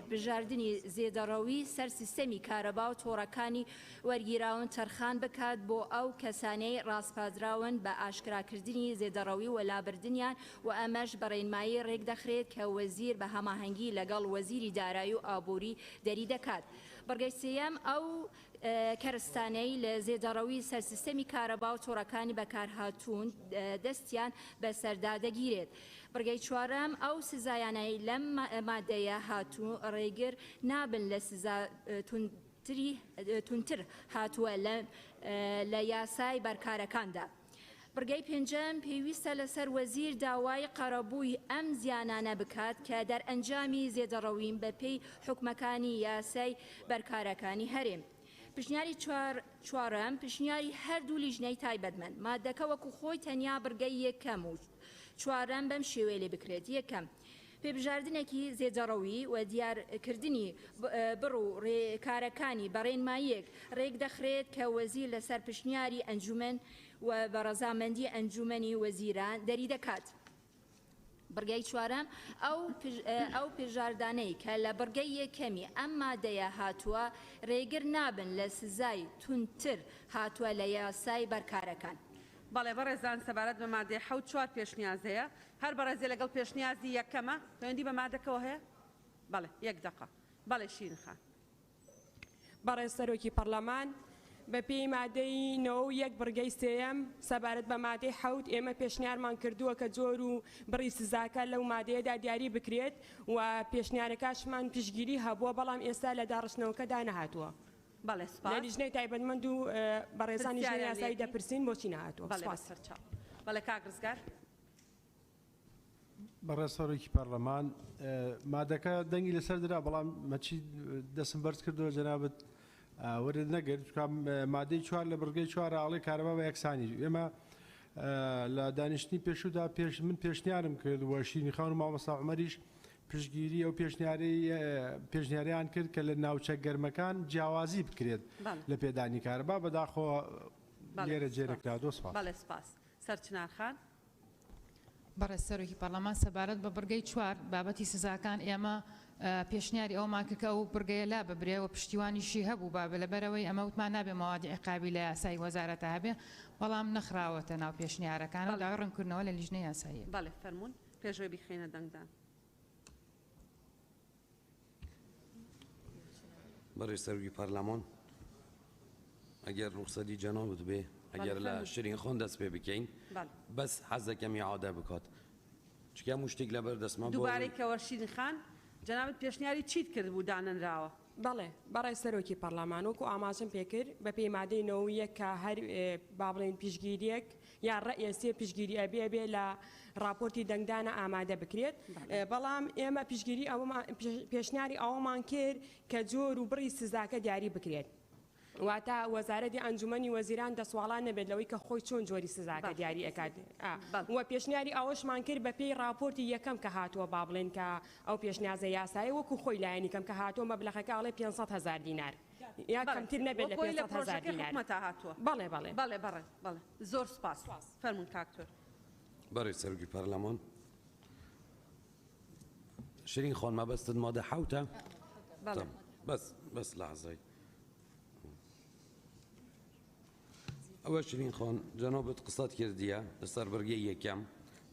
بژاردننی زێدەڕەوی سەر سیستەمی کارەبا و تۆڕەکانی وەرگیراون تەرخان بکات بۆ ئەو کەسانەی ڕاستپازراون بە ئاشکراکردنی زێدەڕەوی و لابردنیان و ئەمەش بەڕێنمایی ڕێک دەخرێت کە وەزیر بە هەماهەنگی لەگەڵ وەزیری دارایی و ئابووری دەری دەکات. بەرگەی سێیەم ئەو کەرستانەی لە زێدەڕەوی سەرسیستەمی کارەبا و تۆڕەکانی بەکارهاتوون دەستیان بە سەردادەگیرێت. بڕگەی چوارەم ئەو سزایانەی لەم مادەیە هاتوو ڕێگر نابن لە سزا تونتر هاتووە لە یاسای بەرکارەکاندا. بڕگەی پێنجەم پێویستە لەسەر وەزیر داوای قەرەبووی ئەم زیانانە بکات کە دەرئەنجامی زێدەڕەوین بە پێی حکومەکانی یاسای بەرکارەکانی هەرێم. پشنیاری چوارەم پشنیاری هەردوو لیژنەی تایبەتمەند مادەکە وەکو خۆی تەنیا بڕگەی یەکەم و چوارەم بەم شێوەیە لێ بکرێت. یەکەم پێبژاردنێکی زێدەڕەوی و دیارکردنی بڕ و ڕێکارەکانی بەڕێنماییەک ڕێک دەخرێت کە وەزیر لەسەر پشنیاری ئەنجومەن و بە ڕەزامەندی ئەنجومەنی وەزیران دەری دەکات. بڕگەی چوارەم ئەو پێژاردانەی کە لە بڕگەی یەکەمی ئەم مادەیە هاتووە ڕێگر نابن لە سزای تونتر هاتووە لە یاسای بەرکارەکان. بەڵێ بەڕێزان سەبارەت بە مادەی حەوت چوار پێشنیاز هەیە هەر بەڕێزێ لەگەڵ پێشنیازی یەکەمە پەیوەندی بە مادەکەەوە هەیە؟ بەڵێ یەک دقە بەڵێ شیرین خان. بەڕێز سەرۆکی پەرلەمان بە پێی مادەی 91 بڕگەی سێەم سەبارەت بە مادەی حەوت ئێمە پێشنیارمان کردووە کە جۆر و بڕی سزاکە لەو مادەیەدا دیاری بکرێت و پێشنیارەکەشمان پشگیری هەبووە بەڵام ئێستا لە داڕشتنەوەکەدا نەهاتووە. بەڵێ سپاس. لە لیژنەی تایبەتمەند و بەڕێزانی ژنەی یاسایی دەپرسین بۆچی نەهاتووە. بەڵێ کاگرزگار. بەڕێز سەرۆکی پەرلەمان مادەکە دەنگی لەسەر درا بەڵام مەچی دەسم بەرز کردەوە جەنابەت وەرد نەگرت مادەی چوار لە بڕگەی چوار ئاڵی کارەبا بە یەکسانی ئێمە لە دانیشتنی پێشودا من پێشنیارم کرد و شیرین خان و مامۆستا عومەریش پشتگیری ئەو پێشنیاریان کرد کە لە ناوچە گەرمەکان جیاوازی بکرێت لە پێدانی کارەبا بەداخۆ لێرە جێرەکرا. سپاس. بەڵێ سپاس. سەرچنار خان. بەڕێز سەرۆکی پەرلەمان سەبارەت بە بڕگەی چوار بابەتی سزاکان ئێمە پێشنیاری ئەومان کە ئەو بڕگەیە لا ببرێەوە پشتیوانیشی هەبوو با لەبەرەوەی ئەمە وتمان نابێ مەوادی عقابی لە یاسای وەزارەتە هەبێ بەڵام نەخراوەتە ناو پێشنیارەکانە دا ڕوونکردنەوە لە لیژنەی یاسایی. بەڵێ فەرموون پێشەوەی بخێنە دەنگدان. بەڕێز سەرۆکی پەرلەمان ئەگەر ڕوخسەتی جەنابەت بێ ئەگەر لە شرین خۆن دەست پێ بکەین بەس حەزەکەم یاعادە بکات چکە هەموو شتێک لەبەر دەستمان دووبارەی کەوە شیرین خان جەنابەت پێشنیاری چیت کرد بوو دانەنراوە بەڵێ بەڕێ سەرۆکی پەرلەمان وەکو ئاماژەم پێکرد بە پێی مادەی 9 کە هەر با بڵێن پیشگیریەک یان ڕەئیسێ پیشگیری ئەبێ بێ لە راپۆرتی دەنگدانە ئامادە بکرێت بەڵام ئێمە پیشگیری پێشنیاری ئەوەمان کرد کە جۆر و بڕی سزاکە دیاری بکرێت واتە وەزارەتی ئەنجومەنی وەزیران دەسوڵان نەبێت لەوەی کە خۆی چۆن جۆری سزاکە دیاری ئەکات وە پێشنیاری ئەوەشمان کرد بە پێی راپۆرتی یەکەم کە هاتووە با بڵێن کە ئەو پێشنیازە یاسایی وەکو خۆی لایەنی کەم کە هاتووە مەبلەغەکە ئەڵێ 500,000 دینار یا کەمتر نەبێت لە 500,000 دینار بەڵێ بەڵێ بەڵێ بەڵێ بەڵێ زۆر سپاس فەرمون کاکتۆر بەڕێ سەرۆکی پەرلەمان شرین خۆن مەبەستت مادە حەوتە بەس لەحظەی ئەوە شرین خۆن جەنابەت قسەت کردیە لەسەر بەرگەی یەکەم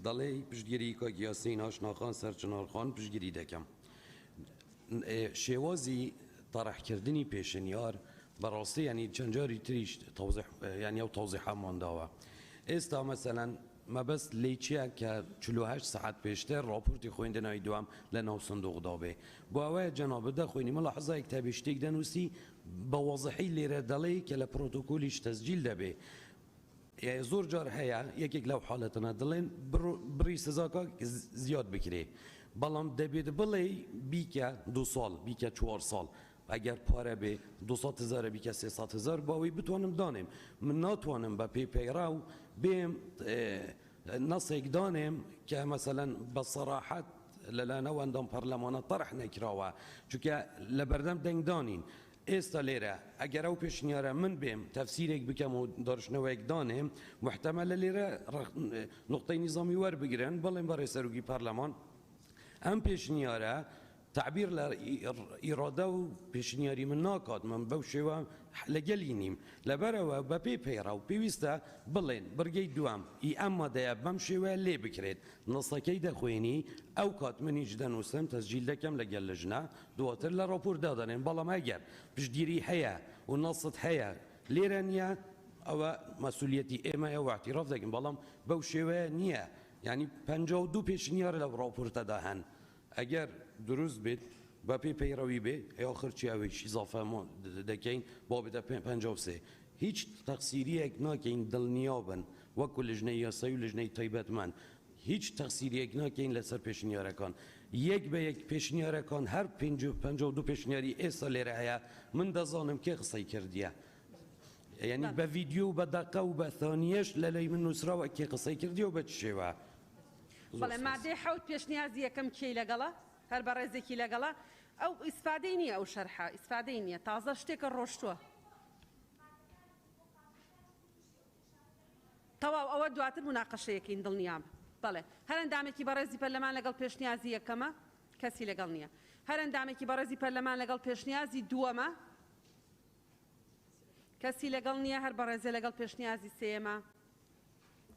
دەڵێ پشتگیری کاک یاسین ئاشناخان سەرچنارخان پشتگیری دەکەم شێوازی تەڕەحکردنی پێشنیار بەڕاستی ینی چەند جاری تریش ینی ئەو تەوزیحەمان داوە ئێستا مەسەلەن مەبەست لێ چییە کە 48 سەعات پێشتر راپۆرتی خوێندنەوەی دوام لە ناو سندوقدا بێ بۆ ئەوەیە جەنابەت دەخوێنی مەلاحەزای کتابی شتێک دەنووسی بە وەزەحی لێرە دەڵێ کە لە پرۆتۆکۆلیش تەسجیل دەبێ زۆر جار هەیە یەکێک لەو حاڵەتەنە دڵێن بڕی سزاکە زیاد بکرێ بەڵام دەبێت بڵێ بیکە 2 ساڵ بیکە 4 ساڵ ئەگەر پارە بێ 200,000 بیکە 300,000 باوی بتوانم دانێم من ناتوانم بە پێپەیڕا و بێم نەسێک دانێم کە مەسەلەن بە سەراحەت لەلایەنەوە ئەندام پەرلەمانە تەرح نەکراوە چونکە لە بەردەم دەنگدانین ئێستا لێرە ئەگەر ئەو پێشنیارە من بێم تەفسیرێک بکەم و داڕشنەوەیەک دانێم محتەمە لە لێرە نقطەی نیزامی وەربگرن بەڵێن بەڕێ سەرۆکی پەرلەمان ئەم پێشنیارە تعبیر لە ئیرادە و پێشنیاری من ناکات من بەو شێوە لەگەلی نیم لەبەرەوە بە پێی پەیڕە و پێویستە بڵێن بەرگەی دوام ئی ئەم مادەیە بەم شێوەیە لێ بکرێت نسەکەی دەخوێنی ئەو کات منیش دەنووسم تەسجیل دەکەم لەگەل لەژنە دواتر لە ڕاپۆر دادەنێن بەڵام ئەگەر پشتگیری هەیە و نەست هەیە لێرە نییە ئەوە مەسوولەتی ئێمە و اعتراف دەکەین بەڵام بەو شێوەیە نییە ینی 52 پێشنیار لە ڕاپۆرتەدا هەن ئەگەر دروست بێت بە پێی پەیڕەوی بێ یا خرچیاوێکی زافەمان دەکەین بۆ بدە 53 هیچ تەقسیریەک ناکەین دڵنیابن وەکو لژنەی یاسایی و لژنەی تایبەتمەند هیچ تەقسیریەک ناکەین لەسەر پێشنیارەکان یەک بە یەک پێشنیارەکان هەر 52 پێشنیاری ئێستا لێرە هەیە من دەزانم کێ قسەی کردیە یعنی بە ڤیدیۆ بە دەقە و بە ثانیەش لە لای من نووسراوە کێ قسەی کردی و بە چ شێوە بەڵێ مادەی حەوت پێشنیازی یەکەم کێی لەگەڵە هەر بە ڕێزێکی لەگەڵە ئەو ئیسفادەی نییە ئەو شەرحە ئیسفادەی نییە تازە شتێکە ڕۆشتووە تەواو ئەوە دواتر مناقەشەیەکەین دڵنیام بەڵێ هەر ئەندامێکی بەڕێزی پەرلەمان لەگەڵ پێشنیازی یەکەمە کەسی لەگەڵ نییە هەر ئەندامێکی بەڕێزی پەرلەمان لەگەڵ پێشنیازی دووەمە کەسی لەگەڵ نییە هەر بەڕێزێ لەگەڵ پێشنیازی سێمە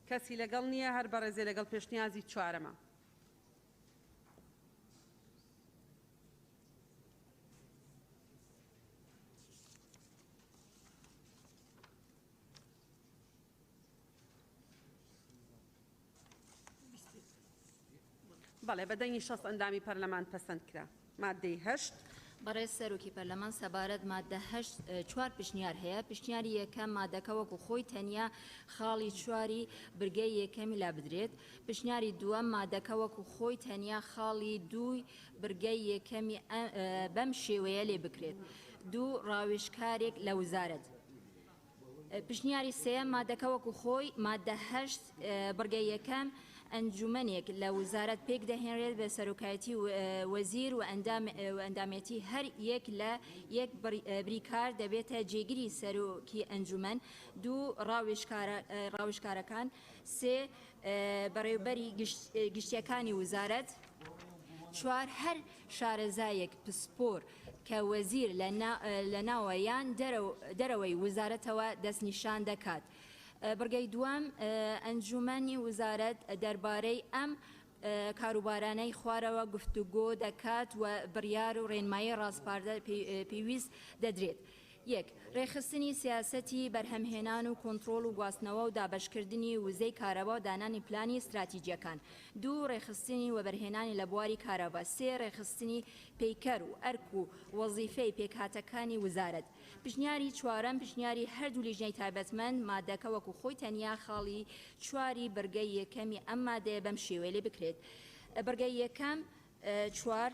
کەسی لەگەڵ نییە هەر بەڕێزێ لەگەڵ پێشنیازی چوارەمە بەڵێ بەدەنگی 6 ئەندامی پەرلەمان پەسەند کرا مادەی 8 بەڕێز سەرۆکی پەرلەمان سەبارەت مادە 4 پشنیار هەیە پشنیاری یەکەم مادەکە وەکو خۆی تەنیا خاڵی چواری برگەی یەکەمی لا بدرێت پشنیاری دووەم مادەکە وەکو خۆی تەنیا خاڵی دووی برگەی یەکەمی بەم شێوەیە لێ بکرێت دوو ڕاوێژکارێک لە وزارەت پشنیاری سێم مادەکە وەکو خۆی مادە 8 برگەی یەکەم ئەنجومەنێک لە وزارەت پێک دەهێنرێت بە سەرۆکایەتی وەزیر و ئەندامەتی هەر یەک لە یەک بریکار دەبێتە جێگیری سەرۆکی ئەنجومەن دوو ڕاوێژکارەکان سێ بەڕێوەبەری گشتیەکانی وزارەت چوار هەر شارەزایەک پسپۆر کە وەزیر لە ناوەیان دەرەوەی وزارەتەوە دەستنیشان دەکات بڕگەی دوام ئەنجومەنی وزارەت دەربارەی ئەم کاروبارانەی خوارەوە گفتوگۆ دەکات و بڕیار و ڕێنمایی ڕاستپاردە پێویست دەدرێت یەک ڕێخستنی سیاسەتی بەرهەمهێنان و کۆنتڕۆڵ و گواستنەوە و دابەشکردنی وزەی کارەبا و دانانی پلانی استراتیجیەکان. دوو ڕێخستنی وەبەرهێنانی لە بواری کارەبا. سێ ڕێخستنی پەیکەر و ئەرک و وەزیفەی پێکهاتەکانی وزارەت. پشنیاری چوارەم پشنیاری هەردوو لیژنەی تایبەتمەند مادەکە وەکو خۆی تەنیا خاڵی چواری بەرگەی یەکەمی ئەم مادەیە بەم شێوەیە لێ بکرێت. بەرگەی یەکەم چوار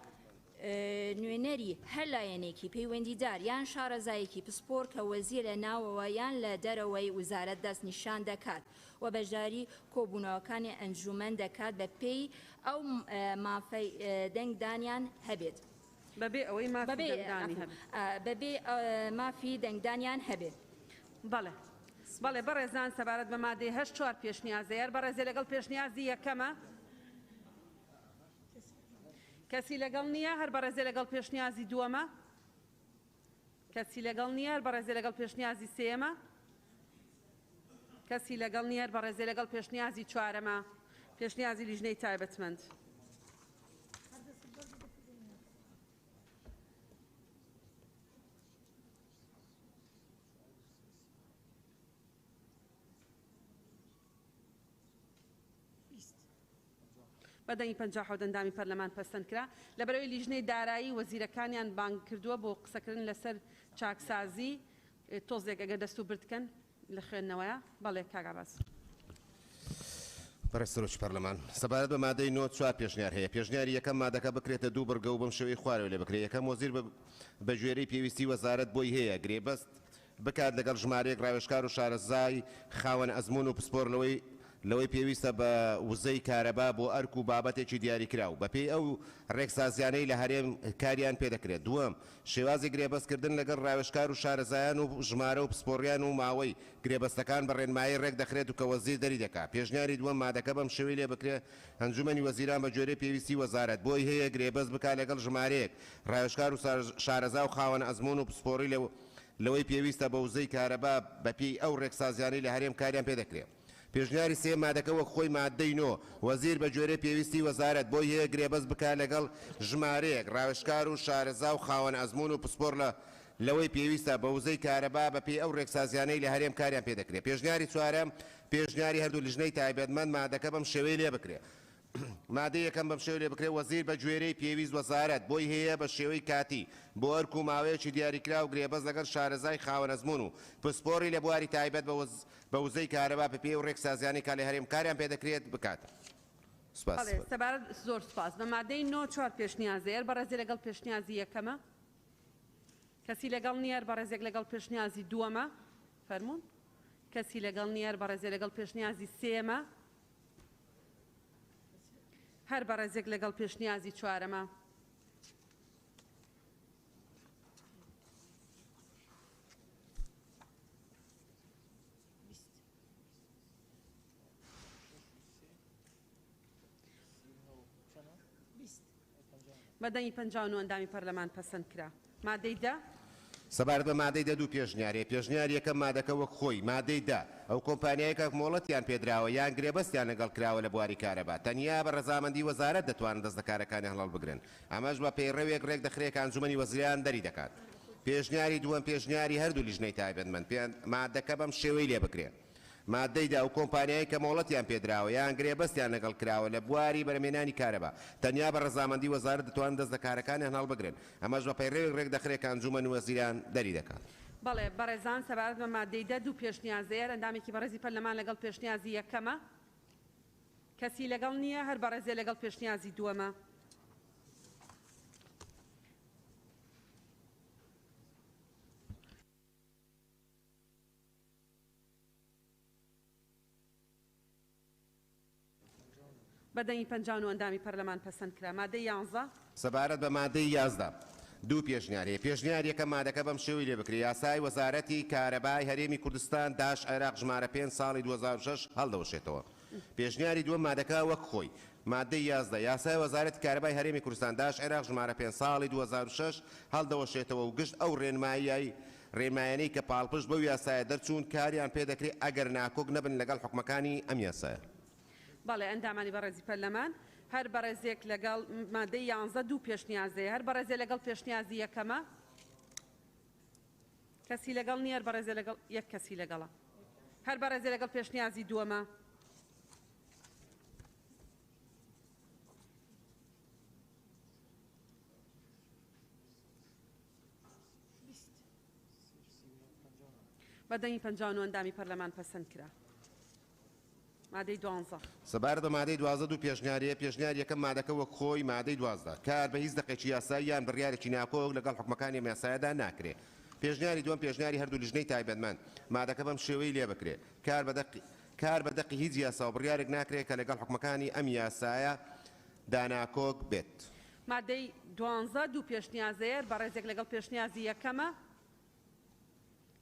نوێنەری هەر لایەنێکی پەیوەندیدار یان شارەزایەکی پسپۆر کە وەزیرە ناوەوە یان لە دەرەوەی وزارەت دەست نیشان دەکات و بەشداری کۆبوونەوەکانی ئەنجومەن دەکات بە پێی ئەو مافەی دەنگدانیان هەبێت. بەبێ ئەوەی بەبێ مافی دەنگدانیان هەبێت. بەڵێ بەڕێزان سەبارەت بە مادەی 84 پێشنیازەیە بەڕێزێ لەگەڵ پێشنیازی یەکەمە کەسی لەگەڵ نییە هەر بەڕێزێ لەگەڵ پێشنیازی دووەمە کەسی لەگەڵ نییە هەر بەڕێزێ لەگەڵ پێشنیازی سێمە کەسی لەگەڵ نییە هەر بەڕێزێ لەگەڵ پێشنیازی چوارەمە پێشنیازی لیژنەی تایبەتمەند. بەدەنگی 50 دەنگدامی پەرلەمان پەسەند کرا لەبەرەوەی لیژنەی دارایی وەزیرەکانیان بانگ کردووە بۆ قسەکردن لەسەر چاکسازی تۆزێک ئەگەر دەست و بردکەن لە خوێندنەوەیە. بەڵێ کاگاباز. بەڕێستەرۆکی پەرلەمان سەبارەت بە مادەی 94 پێشنیار هەیە. پێشنیاری یەکەم مادەکە بکرێتە دوو بەرگە و بەم شێوەی خوارەوە لێ بکرێت. یەکەم وەزیر بە گوێرەی پێویستی وەزارەت بۆی هەیە گرێبەست بکات لەگەڵ ژمارەیەک ڕاوێژکار و شارەزای خاوەن ئەزمون و پسپۆر لەوەی پێویستە بە وزەی کارەبا بۆ ئەرک و بابەتێکی دیاریکراو بەپێی ئەو ڕێکسازیانەی لە هەرێم کاریان پێدەکرێت. دووەم شێوازی گرێبەستکردن لەگەڵ ڕاوێژکار و شارەزایان و ژمارە و پسپۆڕیان و ماوەی گرێبەستەکان بە ڕێنمایی ڕێک دەخرێت و کە وەزیر دەری دەکات. پێشنیاری دووەم مادەکە بەم شێوەی لێ بکرێت ئەنجومەنی وەزیران بە گوێرەی پێویستی وەزارەت بۆی هەیە گرێبەست بکات لەگەڵ ژمارەیەک ڕاوێژکار و شارەزا و خاوەن ئەزمون و پسپۆڕی لەوەی پێویستە بە وزەی کارەبا بەپێی ئەو ڕێکسازیانەی لە هەرێم کاریان پێدەکرێت. پێشنیاری سێ مادەکە وەک خۆی مادەی نۆ وەزیر بە گوێرەی پێویستی وەزارەت بۆی هەیە گرێبەست بکات لەگەڵ ژمارەیەک ڕاوێژکار و شارەزا و خاوەن ئەزمون و پسپۆر لەوەی پێویستە بە وزەی کارەبا بەپێی ئەو ڕێکسازیانەی لە هەرێم کاریان پێدەکرێت. پێشنیاری چوارەم پێشنیاری هەردوو لیژنەی تایبەتمەند مادەکە بەم شێوەی لێ بکرێت. مادەی یەکەم بەم شێوەی لێ بکرێت وەزیر بە گوێرەی پێویست وەزارەت بۆی هەیە بە شێوەی کاتی بۆ ئەرک و ماوەیەکی دیاریکرا و گرێبەست لەگەڵ شارەزای خاوەن ئەزمون و پسپۆڕی لە بواری تایبەت بە وزەی کارەبا بەپێی ئەو ڕێکسازیانی کا لە هەرێم کاریان پێدەکرێت بکات. سەبارەت زۆر سپاس بە مادەی 94 پێشنیازەیە بەڕێزێ لەگەڵ پێشنیازی یەکەمە کەسی لەگەڵ نییە بەڕێزێک لەگەڵ پێشنیازی دووەمە فەرموون کەسی لەگەڵ نییە بەڕێزێ لەگەڵ پێشنیازی سێمە هەر بەڕێزێک لەگەڵ پێشنیازی چوارەمە. بەدەنگی 59 ئەندامی پەرلەمان پەسەند کرا. مادەی دا سەبارەت بە مادەی دە دوو پێشنیارەیە. پێشنیار یەکەم مادەکە وەک خۆی مادەی دا ئەو کۆمپانیایەکە مۆڵەتیان پێدراوە یان گرێبەستیان لەگەڵ کراوە لە بواری کارەبا تەنیا بە ڕەزامەندی وەزارەت دەتوانن دەستەکارەکانی هەڵال بگرن. ئەمەش بە پەیڕەوێک ڕێک دەخرێت کە ئەنجومەنی وەزیران دەری دەکات. پێشنیاری دووەم پێشنیاری هەردوو لیژنەی تایبەتمەند مادەکە بەم شێوەی لێ بکرێت. مادەیدا ئەو کۆمپانیایی کە مۆڵەتیان پێدراوە یان گرێبەستیان لەگەڵ کراوە لە بواری بەرهەمهێنانی کارەبا تەنیا بە ڕەزامەندی وەزارەت دەتوانن دەستەکارەکانی هەڵال بگرن. ئەمەش بە پەیڕەوێک ڕێک دەخرێت کە ئەنجومەنی وەزیران دەری دەکات. بەڵێ بەڕێزان سەبارەت بە مادەی دە دوو پێشنیازەیە ئەندامێکی بەڕێزی پەرلەمان لەگەڵ پێشنیازی یەکەمە کەسی لەگەڵ نییە هەر بەڕێزێ لەگەڵ پێشنیازی دووەمە. بەدەنگی 59 ئەندامی پەرلەمان پەسەند کرا. مادەی 11 سەبارەت بە مادەی 11 دوو پێشنیارەیە. پێشنیار یەکەم مادەکە بەم شێوەی لێ بکرێت یاسای وەزارەتی کارەبای هەرێمی کوردستان داش عێراق ژمارە 5 ساڵی 2006 هەڵدەوەشێتەوە. پێشنیاری دووەم مادەکە وەک خۆی مادەی 11 یاسای وەزارەتی کارەبای هەرێمی کوردستان داش عێراق ژمارە 5 ساڵی 2006 هەڵدەوەشێتەوە و گشت ئەو ڕێنمایانەی کە پاڵپشت بەو یاسایە دەرچوون کاریان پێدەکرێت ئەگەر ناکۆک نەبن لەگەڵ حکومەکانی ئەم یاسایە. بەڵێ ئەندامانی بەڕێزی پەرلەمان هەر بەڕێزێک لەگەڵ مادەی 11 دوو پێشنیازەیە هەر بەڕێزێ لەگەڵ پێشنیازی یەکەمە کەسی لەگەڵ نییە بەڕێزە لەگەڵ یەک کەسی لەگەڵە هەر بەڕێزە لەگەڵ پێشنیازی دووەمە بەدەنگی 59 ئەندامی پەرلەمان پەسەند کرا مادەی 12 سەبارەت بە مادەی 12 دوو پێشنیاریە پێشنیار یەکەم مادەکە وەک خۆی مادەی 12 کار بە هیچ دقێکی یاسایی یان بڕیارێکی ناکۆک لەگەڵ حکومەکانی یاساییدا ناکرێت پێشنیاری دووەم پێشنیاری هەردوو لیژنەی تایبەتمەند مادەکە بەم شێوەی لێ بکرێت کار بە دەقی هیچ یاسا و بڕیارێک ناکرێت کە لەگەڵ حکومەکانی ئەم یاسایە داناکۆک بێت مادەی 12 دوو پێشنیازەیە بەڕێزێک لەگەڵ پێشنیازی یەکەمە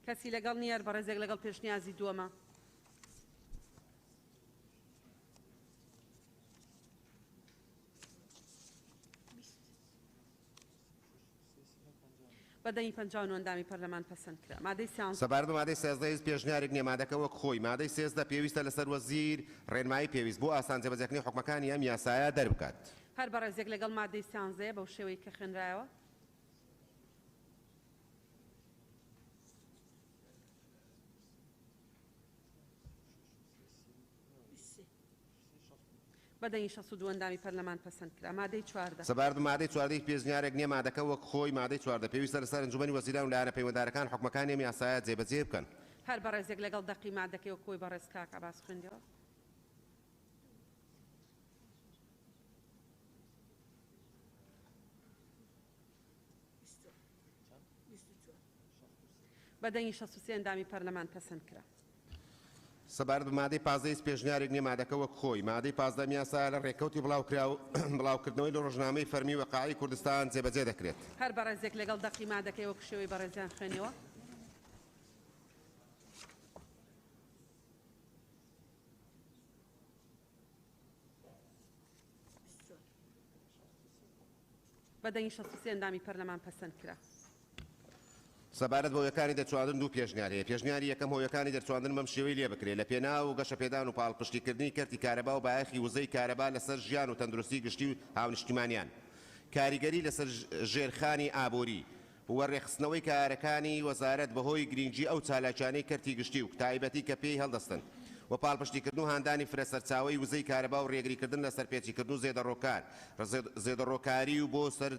کەسی لەگەڵ نییە بەڕێزێک لەگەڵ پێشنیازی دووەمە بەدەنگی 59 ئەندامی پەرلەمان پەسەند کرا مادەی 13 سەبارەت بە مادەی 13 پێشنیارێک نییە مادەکە وەک خۆی مادەی 13 پێویستە لەسەر وەزیر ڕێنمایی پێویست بۆ ئاسان جێبەجێکردنی حکومەکانی ئەم یاسایە دەربکات هەر بەڕێزێک لەگەڵ مادەی 13 بەو شێوەی کە خوێنرایەوە بەدەنگی 62 ئەندامی پەرلەمان پەسەند کرا مادەی 14 سەبارەت بە مادەی 14 پێشنیارێک نییە مادەکە وەک خۆی مادەی 14 پێویستە لەسەر ئەنجومەنی وەزیران و لایەنە پەیوەنددارەکان حکومەکانی ئەم یاسایە جێبەجێ بکەن هەر بەڕێزێک لەگەڵ دەقی مادەکەی و کۆی بەڕێز کاک عەباس خوێندەوە بەدەنگی 63 ئەندامی پەرلەمان پەسەند کرا سەبارەت بە مادەی 15 پێشنیارێک نییە مادەکە وەک خۆی مادەی 15 یاسا لە ڕێکەوتی بڵاوکردنەوەی لە ڕۆژنامەی فەرمی وەقاعی کوردستان جێبەجێ دەکرێت هەر بەڕێزێک لەگەڵ دەقی مادەکەی وەک شێوەی بەڕێزیان خوێنەوە بەدەنگی 63 ئەندامی پەرلەمان پەسەند کرا سەبارەت بە هۆیەکانی دەرچواندن دوو پێشنیارەیە پێشنیاری یەکەم هۆیەکانی دەرچواندن بەم شێوەی لێ بکرێت لە پێناو و گەشەپێدان و پاڵپشتیکردنی کەرتی کارەبا و بایەخی وزەی کارەبا لەسەر ژیان و تەندروستی گشتی و هاونیشتیمانیان کاریگەری لەسەر ژێرخانی ئابووری وەڕێخستنەوەی کارەکانی وەزارەت بەهۆی گرنگجی ئەو چالاکیانەی کەرتی گشتی و تایبەتی کە پێی هەڵدەستن و پاڵپشتیکردن و هاندانی فرەسەرچاوی وزەی کارەبا و ڕێگریکردن لەسەر پێچیکردن و زێدەڕۆکاری و بۆ سەر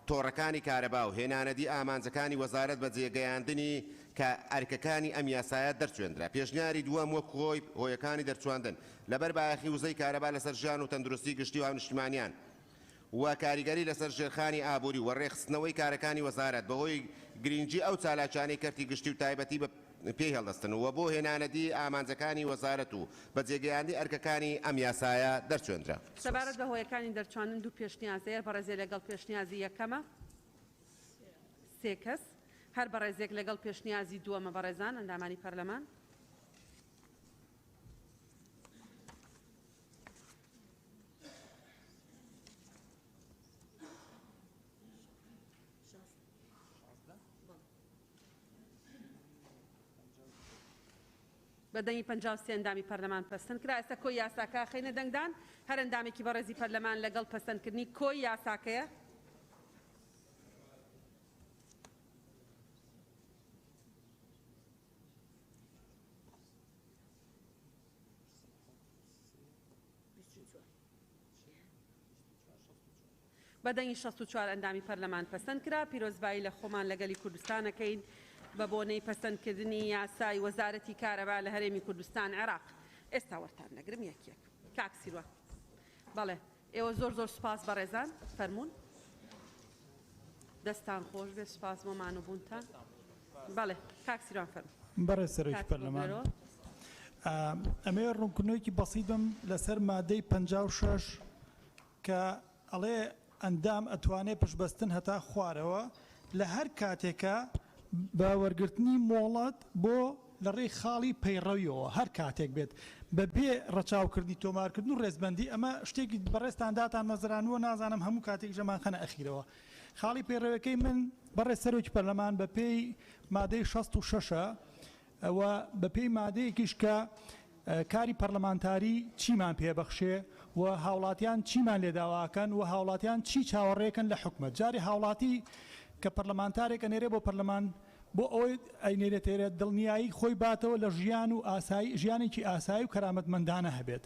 تۆڕەکانی کارەبا و هێنانەدی ئامانجەکانی وەزارەت بە جێگەیاندنی کە ئەرکەکانی ئەم یاسایە دەرچوێندرا پێشنیاری دووەم وەک خۆی هۆیەکانی دەرچواندن لەبەر بایەخی وزەی کارەبا لەسەر ژیان و تەندروستی گشتی و هاونیشتیمانیان و کاریگەری لەسەر ژێرخانی ئابووری و ڕێخستنەوەی کارەکانی وەزارەت بەهۆی گرنگجی ئەو چالاکیانەی کەرتی گشتی و تایبەتی بە پێی هەڵدەستن و بۆ هێنانەدی ئامانجەکانی وەزارەت و بە جێگەیاندی ئەرکەکانی ئەم یاسایە دەرچوێندرا سەبارەت بە هۆیەکانی دەرچوانن دوو پێشنیازەیە بەڕێزێک لەگەڵ پێشنیازی یەکەمە سێ کەس هەر بەڕێزێک لەگەڵ پێشنیازی دووەمە بەڕێزان ئەندامانی پەرلەمان بەدەنگی 53 ئەندامی پەرلەمان پەسەند کرا ئێستا کۆی یاساکە خەینە دەنگدان هەر ئەندامێکی بەڕێزی پەرلەمان لەگەڵ پەسەندکردنی کۆی یاساکەیە بەدەنگی 64 ئەندامی پەرلەمان پەسەند کرا پیرۆزبایی لە خۆمان لەگەلی کوردستانەکەین بە بۆنەی پەسەندکردنی یاسای وەزارەتی کارەبا لە هەرێمی کوردستان عێراق ئێستا وەرتان نەگرم یەکێک کاک سیروە بەڵێ ئێوە زۆر سوپاس بەڕێزان فەرموون دەستان خۆش بێ سوپاس بۆمان و بوونتان بەڵێ کاک سیروان فەرموون بەڕێز سەرۆکی پەرلەمان ئەمێ ڕوونکردنەوەیکی بەسیط بم لەسەر مادەی 56 کە ئەڵێ ئەندام ئەتوانێت پشبەستن هەتا خوارەوە لە هەر کاتێکە بە وەرگرتنی مۆڵەت بۆ لە ڕێی خاڵی پەیڕەویەوە هەر کاتێک بێت بە بێ ڕەچاوکردنی تۆمارکردن و ڕێزبەندی ئەمە شتێکی بەڕێستان داتان مەزرانوە نازانم هەموو کاتێک ژەمان خەنە ئەخیرەوە خاڵی پەیڕەوەکەی من بەڕێز سەرۆکی پەرلەمان بە پێی مادەی 66 ئەوە بە پێی مادەیەکیش کە کاری پەرلەمانتاری چیمان پێبەخشێ و هاوڵاتیان چیمان لێداواکەن و هاوڵاتیان چی چاوەڕێکن لە حکومەت جاری هاوڵاتی کە پەرلەمانتارێک ئەنێرێ بۆ پەرلەمان بۆ ئەوەی ئەینێرێتێرە دڵنیایی خۆی باتەوە لە ژیان و ئاسایی ژیانێکی ئاسایی و کەرامەتمەندانە هەبێت.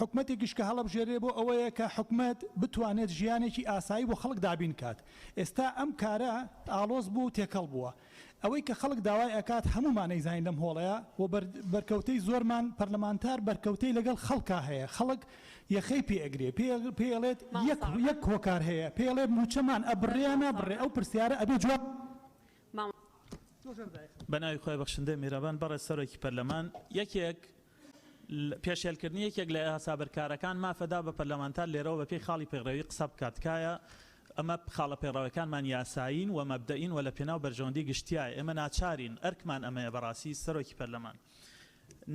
حکومەتێکیش کە هەڵەبژێرێ بۆ ئەوەیە کە حکومەت بتوانێت ژیانێکی ئاسایی بۆ خەڵک دابین کات. ئێستا ئەم کارە ئالۆز بوو و تێکەڵ بووە. ئەوەی کە خەڵک داوای ئەکات هەمومان نەیزانین لەم هۆڵەیە و بەرکەوتەی زۆرمان پەرلەمانتار بەرکەوتەی لەگەڵ خەڵکا هەیە. خەڵک یەخەی پێئەگرێ پێڵێت یەک هۆکار هەیە پێڵێ موچەمان ئەبڕێ نابڕێ ئەو پرسیارە ئەبێ جواب بەناوی خۆی بەخشندەی میرەبان بەڕێز سەرۆکی پەرلەمان یەکێک پێشێلکردنی یەکێک لە هەسابەرکارەکان مافەدا بە پەرلەمانتار لێرەوە بە پێی خاڵی پێڕەوی قسە بکات کایە ئەمە خاڵە پێڕەوەکانمان یاساین و مەبدەئین و لە پێناو بەرژەوەندی گشتیایە ئێمە ناچارین ئەرکمان ئەمەیە بەڕاستی سەرۆکی پەرلەمان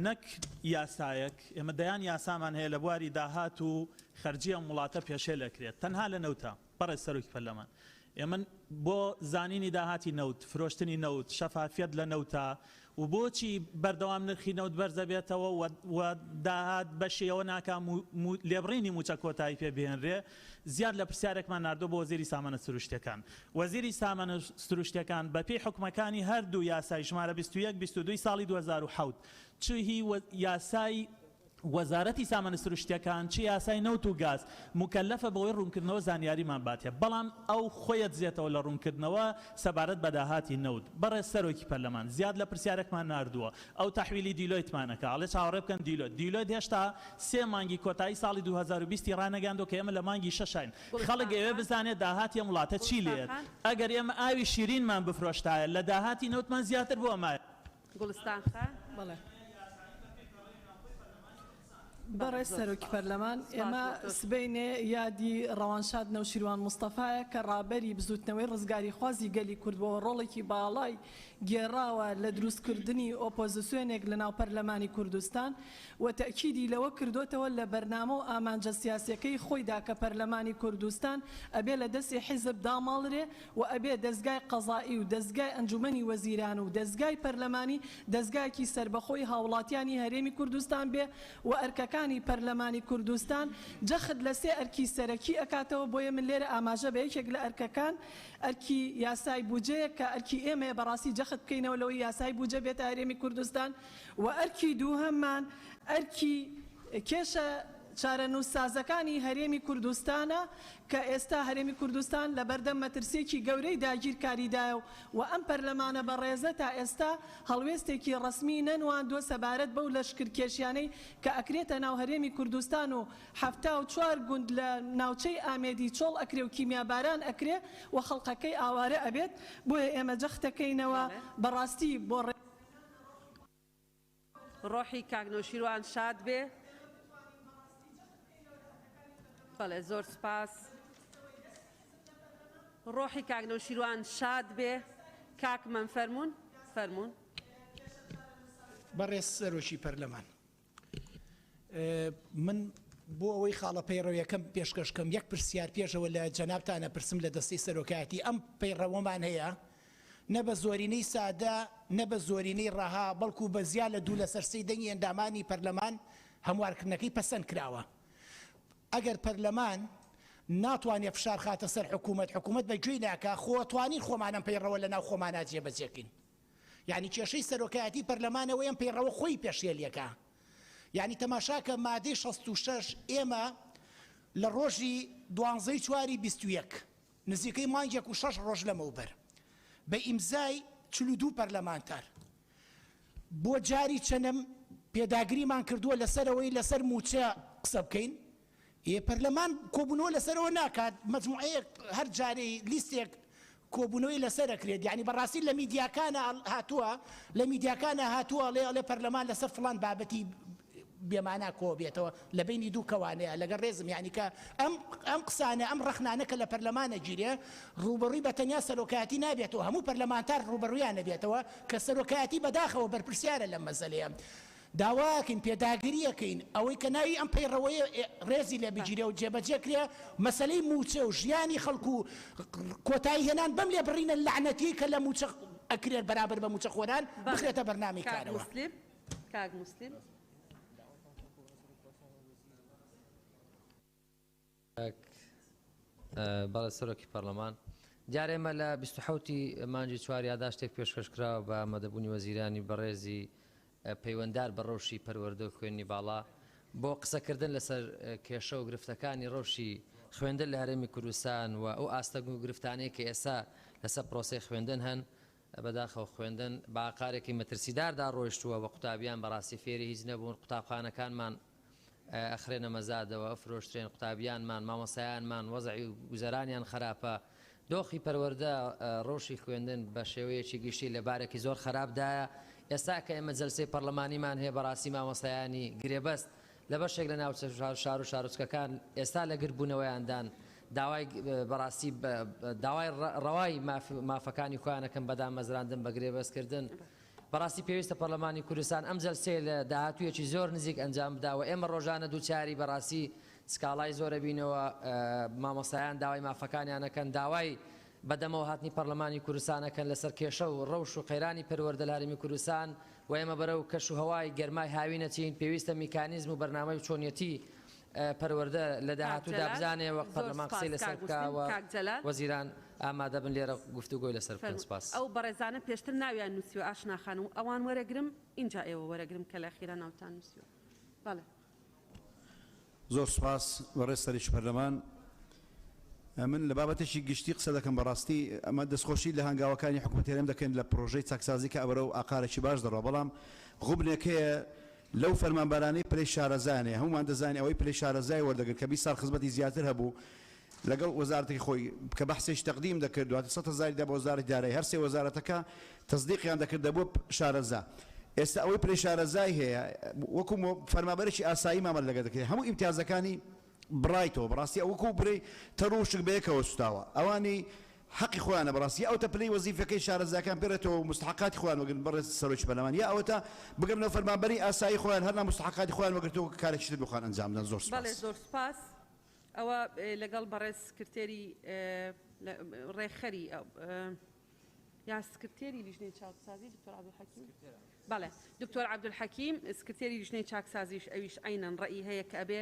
نەک یاسایەک ئێمە دەیان یاسامان هەیە لە بواری داهات و خەرجی ئەم وڵاتە پێشێل دەکرێت تەنها لە نەوتە بەڕێز سەرۆکی پەرلەمان ئێمە بۆ زانینی داهاتی نەوت فرۆشتنی نەوت شەفافیت لە نەوتە و بۆچی بەردەوام نرخی نەوت بەرزە بێتەوە و داهات بەشەوە ناکام لێبڕینی موچە کۆتایی پێ بهێنرێ زیاد لە پرسیارێکمان ناردۆ بۆ وەزیری سامانە سروشتیەکان وەزیری سامانە سروشتیەکان بە پێی حکومەکانی هەردوو یاسای ژمارە 21-22 ساڵی 2007 چی یاسای وەزارەتی سامانە سروشتیەکان چی یاسای نەوت و گاز مکەلەفە بەوەی ڕوونکردنەوە زانیاریمان باتێ بەڵام ئەو خۆیت زیێتەوە لە ڕوونکردنەوە سەبارەت بە داهاتی نەوت بەڕێز سەرۆکی پەرلەمان زیاد لە پرسیارێکمان ناردووە ئەو تەحویلی دیلۆیتمانەکە ئەڵێ چاوەڕێ بکەن دیلۆیت هێشتا 3 مانگی کۆتایی ساڵی 2020 ڕانەگەاندۆ کە ئێمە لە مانگی 6 خەڵک ئێوێ بزانێت داهاتی ئەم وڵاتە چی لێت ئەگەر ئێمە ئاوی شیرینمان بفرۆشتایە لە داهاتی نەوتمان زیاتر بۆ ئەمایە گوڵستان خان بەڵێ بەڕێز سەرۆکی پەرلەمان ئێمە سبەینێ یادی ڕەوانشاد نەوشیروان مستەفایە کە ڕابەری بزوتنەوەی ڕزگاری خوازی گەلی کوردبەوە ڕۆڵێکی باڵای گێڕاوە لە دروستکردنی ئۆپۆزیسیۆنێک لە ناو پەرلەمانی کوردستان و تەکیدی لەوە کردوتەوە لە بەرنامە و ئامانجە سیاسیەکەی خۆیدا کە پەرلەمانی کوردستان ئەبێ لە دەستی حیزب داماڵرێ و ئەبێ دەستگای قەزایی و دەستگای ئەنجومەنی وەزیران و دەستگای پەرلەمانی دەستگایکی سربەخۆی هاوڵاتیانی هەرێمی کوردستان بێ و ئەرکەکانی پەرلەمانی کوردستان جەخت لە سێ ئەرکی سەرەکی ئەکاتەوە بۆیە من لێرە ئاماژە بە یەکێک لە ئەرکەکان ئەرکی یاسای بودجەیە کە ئەرکی ئێمە بەڕاستی جەخت بکەینەوە لەوەی یاسای بودجە بێتە هەرێمی کوردستان و ئەرکی دووهەممان ئەرکی کێشە چارەنووس سازەکانی هەرێمی کوردستانە کە ئێستا هەرێمی کوردستان لە بەردەم مەترسێکی گەورەی داگیرکاریدایە و ئەم پەرلەمانە بەڕێزە تا ئێستا هەڵوێستێکی ڕسمی نەنواندووە سەبارەت بەو لەشکرکێشیانەی کە ئەکرێتە ناو هەرێمی کوردستان و 74 گوند لە ناوچەی ئامێدی چۆڵ ئەکرێ و کیمیاباران ئەکرێ و خەڵقەکەی ئاوارە ئەبێت بۆیە ئێمە جەختەکەینەوە بەڕاستی بۆ ڕۆحی کاکنۆشیروان شاد بێ بەڵێ زۆر سپاس ڕۆحی کاکنۆشیروان شاد بێ کاکمەن فەرمونون بەڕێز سەرۆکی پەرلەمان من بۆ ئەوەی خاڵە پەیڕەویەکەم پێشکەشکەم یەک پرسیار پێشەوە لە جەنابتانە پرسم لە دەستەی سەرۆکایەتی ئەم پەیڕەوەمان هەیە نە بە زۆرینەی سادە نە بە زۆرینەی ڕەها بەڵکو بە زیاد لە دوو لە سەرسەی دەنگی ئەندامانی پەرلەمان هەموارکردنەکەی پەسەند کراوە ئەگەر پەرلەمان ناتوانێت فشار خاتە سەر حکوومەت بەگوێی ناکە خۆتوانین خۆمانم پەیڕەوە لە ناو خۆمانە جێبەجێکین یعنی کێشەی سەرۆکایەتی پەرلەمانەوەی ئەم پەیڕەوە خۆی پێشێلیەکە یعنی تەماشاکە مادەی 66 ئێمە لە ڕۆژی 12/4/21 نزیکەی مانگێک و 6 ڕۆژ لەمەوبەر بە ئیمزای 42 پەرلەمانتار بۆ جاری چەندەم پێداگریمان کردووە لەسەرەوەی لەسەر موچە قسە بکەین پەرلەمان کۆبوونەوە لەسەرەوە ناکات مەجموعەیەک هەر جارەی لیستێک کۆبوونەوەی لەسەر ئەکرێت یعنی بەڕاستی لە میدیاکانە هاتووە لێ پەرلەمان لەسەر فڵان بابەتی بێمانە کۆ بێتەوە لە بینی دوو کەوانەیە لەگەڵ ڕێزم یعنی کە ئەم قسانە ئەم ڕەخنانە کە لە پەرلەمانە گیرێ ڕوبەڕووی بە تەنیا سەرۆکایەتی نابێتەوە هەموو پەرلەمانتار ڕوبەڕوویان نەبێتەوە کە سەرۆکایەتی بەداخەوە بەرپرسیارە لەم مەسەلەیە داواکەین پێداگریەکەین ئەوەی کە ناوی ئەم پەیڕەوەیە ڕێزی لێ بگیرێ و جێبەجێکرێ مەسەلەی موچە و ژیانی خەڵکو و کۆتایی هێنان بەم لێ بڕینە لەعنەتی کە لە موچە ئەکرێت بەرابەر بە موچە خۆران بخرێتە بەرنامی کارەوە کاک موسلیم بەڵێ سەرۆکی پەرلەمان جارێمە لە 27 مانجی چوار یاداشتێک پێشکەشکراوە بە ئامادەبوونی وەزیرانی بەڕێزی پەیوەنددار بە ڕەوشی پەروەردە و خوێنی باڵا بۆ قسەکردن لەسەر کێشە و گرفتەکانی ڕەوشی خوێندن لە هەرێمی کوردستان و ئەو ئاستەگ و گرفتانەیە کە ئێستا لەسەر پرۆسی خوێندن هەن بەداخەوە خوێندن باقارێکی مەترسیداردا ڕۆیشتووە بە قوتابیان بەڕاستی فێری هیچ نەبوون قوتابخانەکانمان ئەخرێنە مەزادەوە ئەفرۆشترێن قوتابیانمان مامۆسایانمان وەزعی وزەرانیان خراپە دۆخی پەروەردە ڕۆژی خوێندن بە شێوەیەکی گشتی لە بارێکی زۆر خراپدایە ئێستا کە ئێمە جەلسەی پەرلەمانیمان هەیە بەڕاستی مامۆسایانی گرێبەست لە بەشێک لە ناو شار و شارۆچکەکان ئێستا لە گرتبوونەوەیاندان داوای بەڕاستی داوای ڕەوای مافەکانی خۆیانەکەم بەدام مەزراندن بە گرێبەستکردن بەڕاستی پێویستە پەرلەمانی کوردستان ئەم جەلسێ لە داهاتوویەکی زۆر نزیک ئەنجام بداوە ئێمە ڕۆژانە دووچاری بەڕاستی سکاڵای زۆرە بینەوە مامۆسایان داوای مافەکانیانەکەن داوای بەدەمەوە هاتنی پەرلەمانی کوردستانەکەن لەسەر کێشە و ڕەوش و قەیرانی پەروەردە لە هەرێمی کوردستان و ئێمە بەرەو کەش و هەوای گەرمای هاوی نەچین پێویستە میکانیزم و بەرنامەی چۆنیەتی پەروەردە لە داهاتوودا بزانێ وەک پەرلەمان قسەی لەسەر بکاوە وەزیران ئامادە بن لێرە گفتوگۆی لەسەر بکەن سپاس ئەو بەڕێزانە پێشتر ناویان نووسیوە ئاشناخان و ئەوان وەرەگرم اینجا ئێوە وەرەگرم کە لە خیرە ناوتان نووسیوە بەڵێ زۆر سپاس بەڕێز سەرۆکی پەرلەمان من لە بابەتێکی گشتی قسە دەکەم بەڕاستی ئەمە دەستخۆشی لە هەنگاوەکانی حکوومەت هێرێم دەکەن لە پرۆژەی چاکسازی کە ئەوەرە و ئاقارێکی باش دەڕۆ بەڵام غوبنێکەیە لەو فەرمانبەرانەی پلەی شارەزانێ هەمومان دەزانێت ئەوەی پلەی شارەزای وەردەگرت کە 20 ساڵ خزمەتی زیاتر هەبوو لەگەڵ وەزارەتی خۆی کە بەحسێش تەقدیم دەکرد دواتر 100,000 دا بە وەزارەتی دارایی هەر سێ وەزارەتەکە تەصدیقیان دەکردە بۆ شارەزا ئێستا ئەوەی پلەی شارەزای هەیە وەکو فەرمانبەرێکی ئاسایی مامەڵ لەگەڵ دەکرێت هەموو ئیمتیازەکانی بڕایتەوە بەڕاستی ئەوەکو بڕێ تەڕۆشک بەیەکەوە سوتاوە ئەوانی حەقی خۆیانە بەڕاستی ئەو تەپلەی وەزیفەکەی شارەزاکان پێڕێتەوە مستحقاتی خۆیان وەگرن بەڕێز سەرۆکی پەرلەمان یا ئەوەتە بگەڕنەوە فەرمانبەری ئاسایی خۆیان هەر مستحقاتی خۆیان وەگرتەوە کارێکی تر بخوان ئەنجام بدەن زۆر سپاس. بەڵێ زۆر سپاس ئەوە لەگەڵ بەڕێز سکرتێری ڕێخەری یا سکرتێری لیژنەی چاکسازی دکتۆر عەبدولحەکیم بەڵێ دکتۆر عەبدولحەکیم سکرتێری لیژنەی چاکسازیش ئەویش عینەن ڕەئی هەیە کە ئەبێ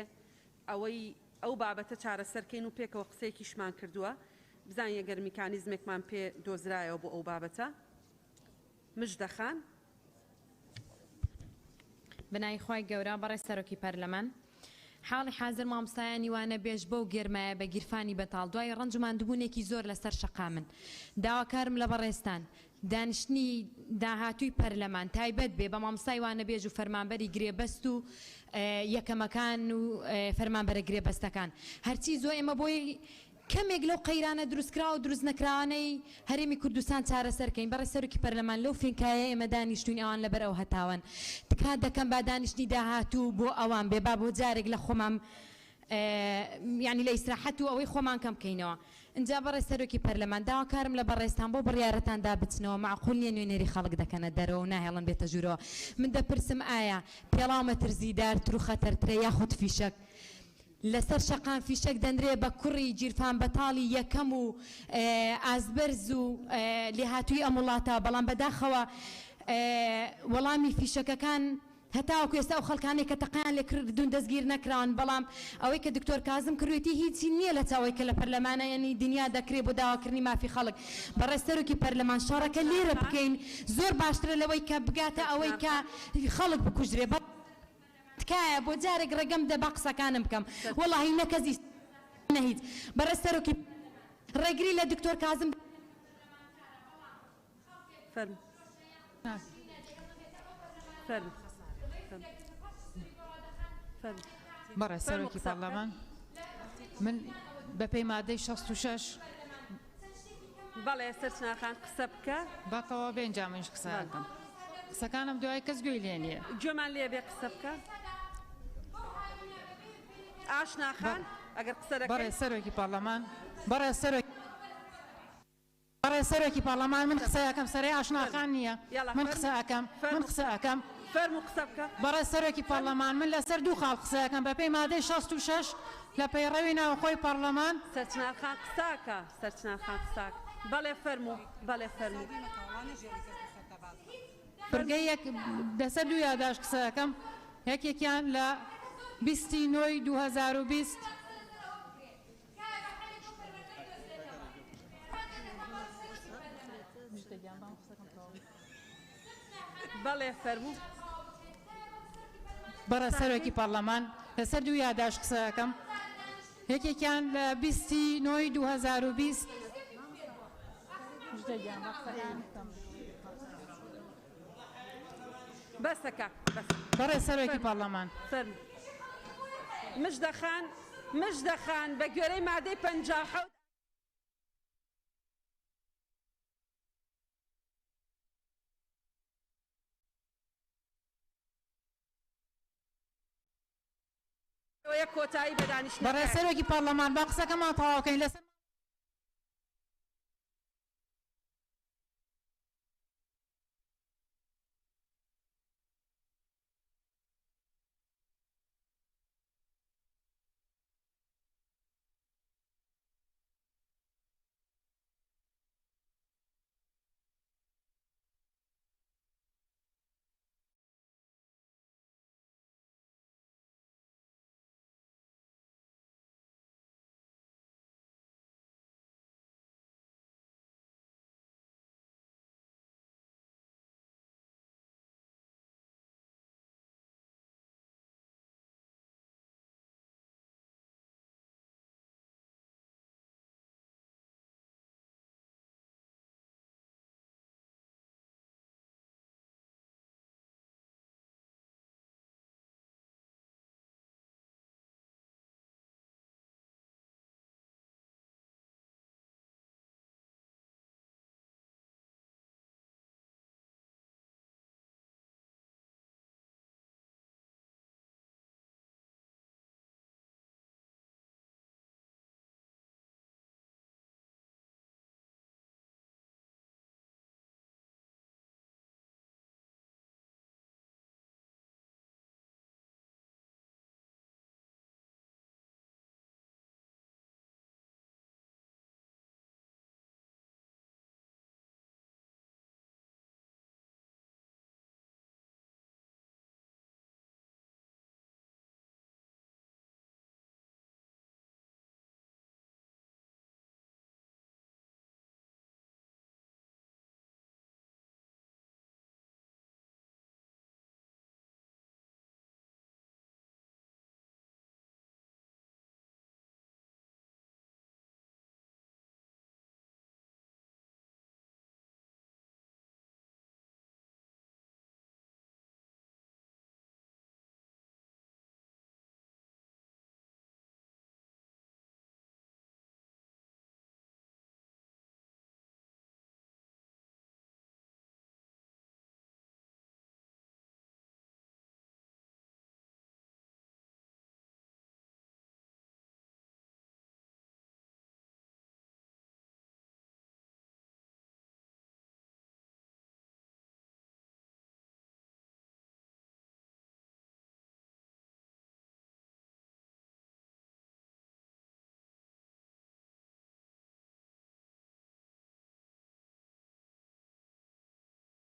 ئەوەی ئەو بابەتە چارەسەرکەین و پێکەوە قسەیەکیشمان کردووە بزان یەگەر میکانیزمێکمان پێ دۆزرایەوە بۆ ئەو بابەتە مژدەخان بنای خۆی گەورە بەڕێز سەرۆکی پەرلەمان حاڵی حاضر مامۆستایانی وانە بێژ بەو گێرمایە بە گیرفانی بەتاڵ دوای ڕەنجماندبوونێکی زۆر لەسەر شەقا من داواکارم لە بەڕێستان دانیشتنی داهاتووی پەرلەمان تایبەت بێ بە مامۆستای وانە بێژ و فەرمانبەری گرێبەست و یەکەمەکان و فەرمانبەرە گرێبەستەکان هەرچی زۆر ئێمە بۆی کەمێک لەو قەیرانە دروستکرا و دروست نەکراوانەی هەرێمی کوردستان چارەسەرکەین بەڕێز سەرۆکی پەرلەمان لەو فینکایە ئێمە دانیشتوین ئەوان لەبەر ئەو هەتاون تکات دەکەم با دانیشتنی داهاتوو بۆ ئەوان بێ با بۆ جارێک لە خۆمان یعنی لە ئیسراحەت و ئەوەی خۆمان کەم بکەینەوە اینجا بەڕێز سەرۆکی پەرلەمان داواکارم لە بەڕێستان بۆ بڕیارەتاندا بچنەوە معقول نییە نوێنەری خەڵک دەکەنە دەرەوە و ناهێڵن بێتە ژوورەوە من دەپرسم ئایا پێڵاو مەترسیدارتر و خەتەرترە یاخود فیشەک لەسەر شەقان فیشەک دەنرێ بە کوڕی گیرفان بەتاڵی یەکەم و ئازبەرز و لێهاتووی ئەم وڵاتە بەڵام بەداخەوە وەڵامی فیشەکەکان هەتاوەکو ئێستا ئەو خەڵکانێک کە تەقیان لێ کردوون دەستگیر نەکراون بەڵام ئەوەی کە دکتۆر کازم کروێتی هیچی نییە لە چاوەی کە لە پەرلەمانە یعنی دنیا دەکرێت بۆ داواکردنی مافی خەڵک بەڕێز سەرۆکی پەرلەمان شەڕەکە لێرە بکەین زۆر باشترە لەوەی کە بگاتە ئەوەی کە خەڵک بکوژرێ تکایە بۆ جارێک ڕێگەم دە با قسەکانم بکەم وەڵاهی نەکەزی نەهیچ بەڕێز سەرۆکی ڕێگری لە دکتۆر کازم بەڕێز سەرۆکی پەرلەمان من بە پێی مادەی 66 بەڵێ سەرچناخان قسە بکە باکەوە بێنجا منش قسە دەکەم قسەکانم دوای کەس گوێی لێ نییە گوێمان لێ بێ قسە بکە ئاشناخان ئەگەر قسە دەکەی بەڕێز سەرۆکی پەرلەمان بەڕێز سەرۆکی پەرلەمان من قسەیەکەم سەرەی ئاشناخان نییە من قسەکەم فەرموو قسە بکە بەڕێز سەرۆکی پەرلەمان من لەسەر دوو خاڵ قسەکەم بە پێی مادەی 66 لە پەیڕەوی ناوخۆی پەرلەمان سەرچناخان قساکە سەرچناخان قساکە بەڵێ فەرموو بەڵێ فەرموو پرگەیەک دەسەر دوو یاداش قسەکەم یەکێکیان لە 29/2020 بەڵێ فەرموو بەڕە سەرۆکی پەرلەمان لەسەر دوو یاداش قسەکەم یەکێکیان لە 29/2020 بەسەکە بەڕێ سەرۆکی پەرلەمان مژدە خان بە گوێرەی مادەی 57 بەڕێ سەرۆکی پەرلەمان با قسەکەمان تەواوکەین لەسەر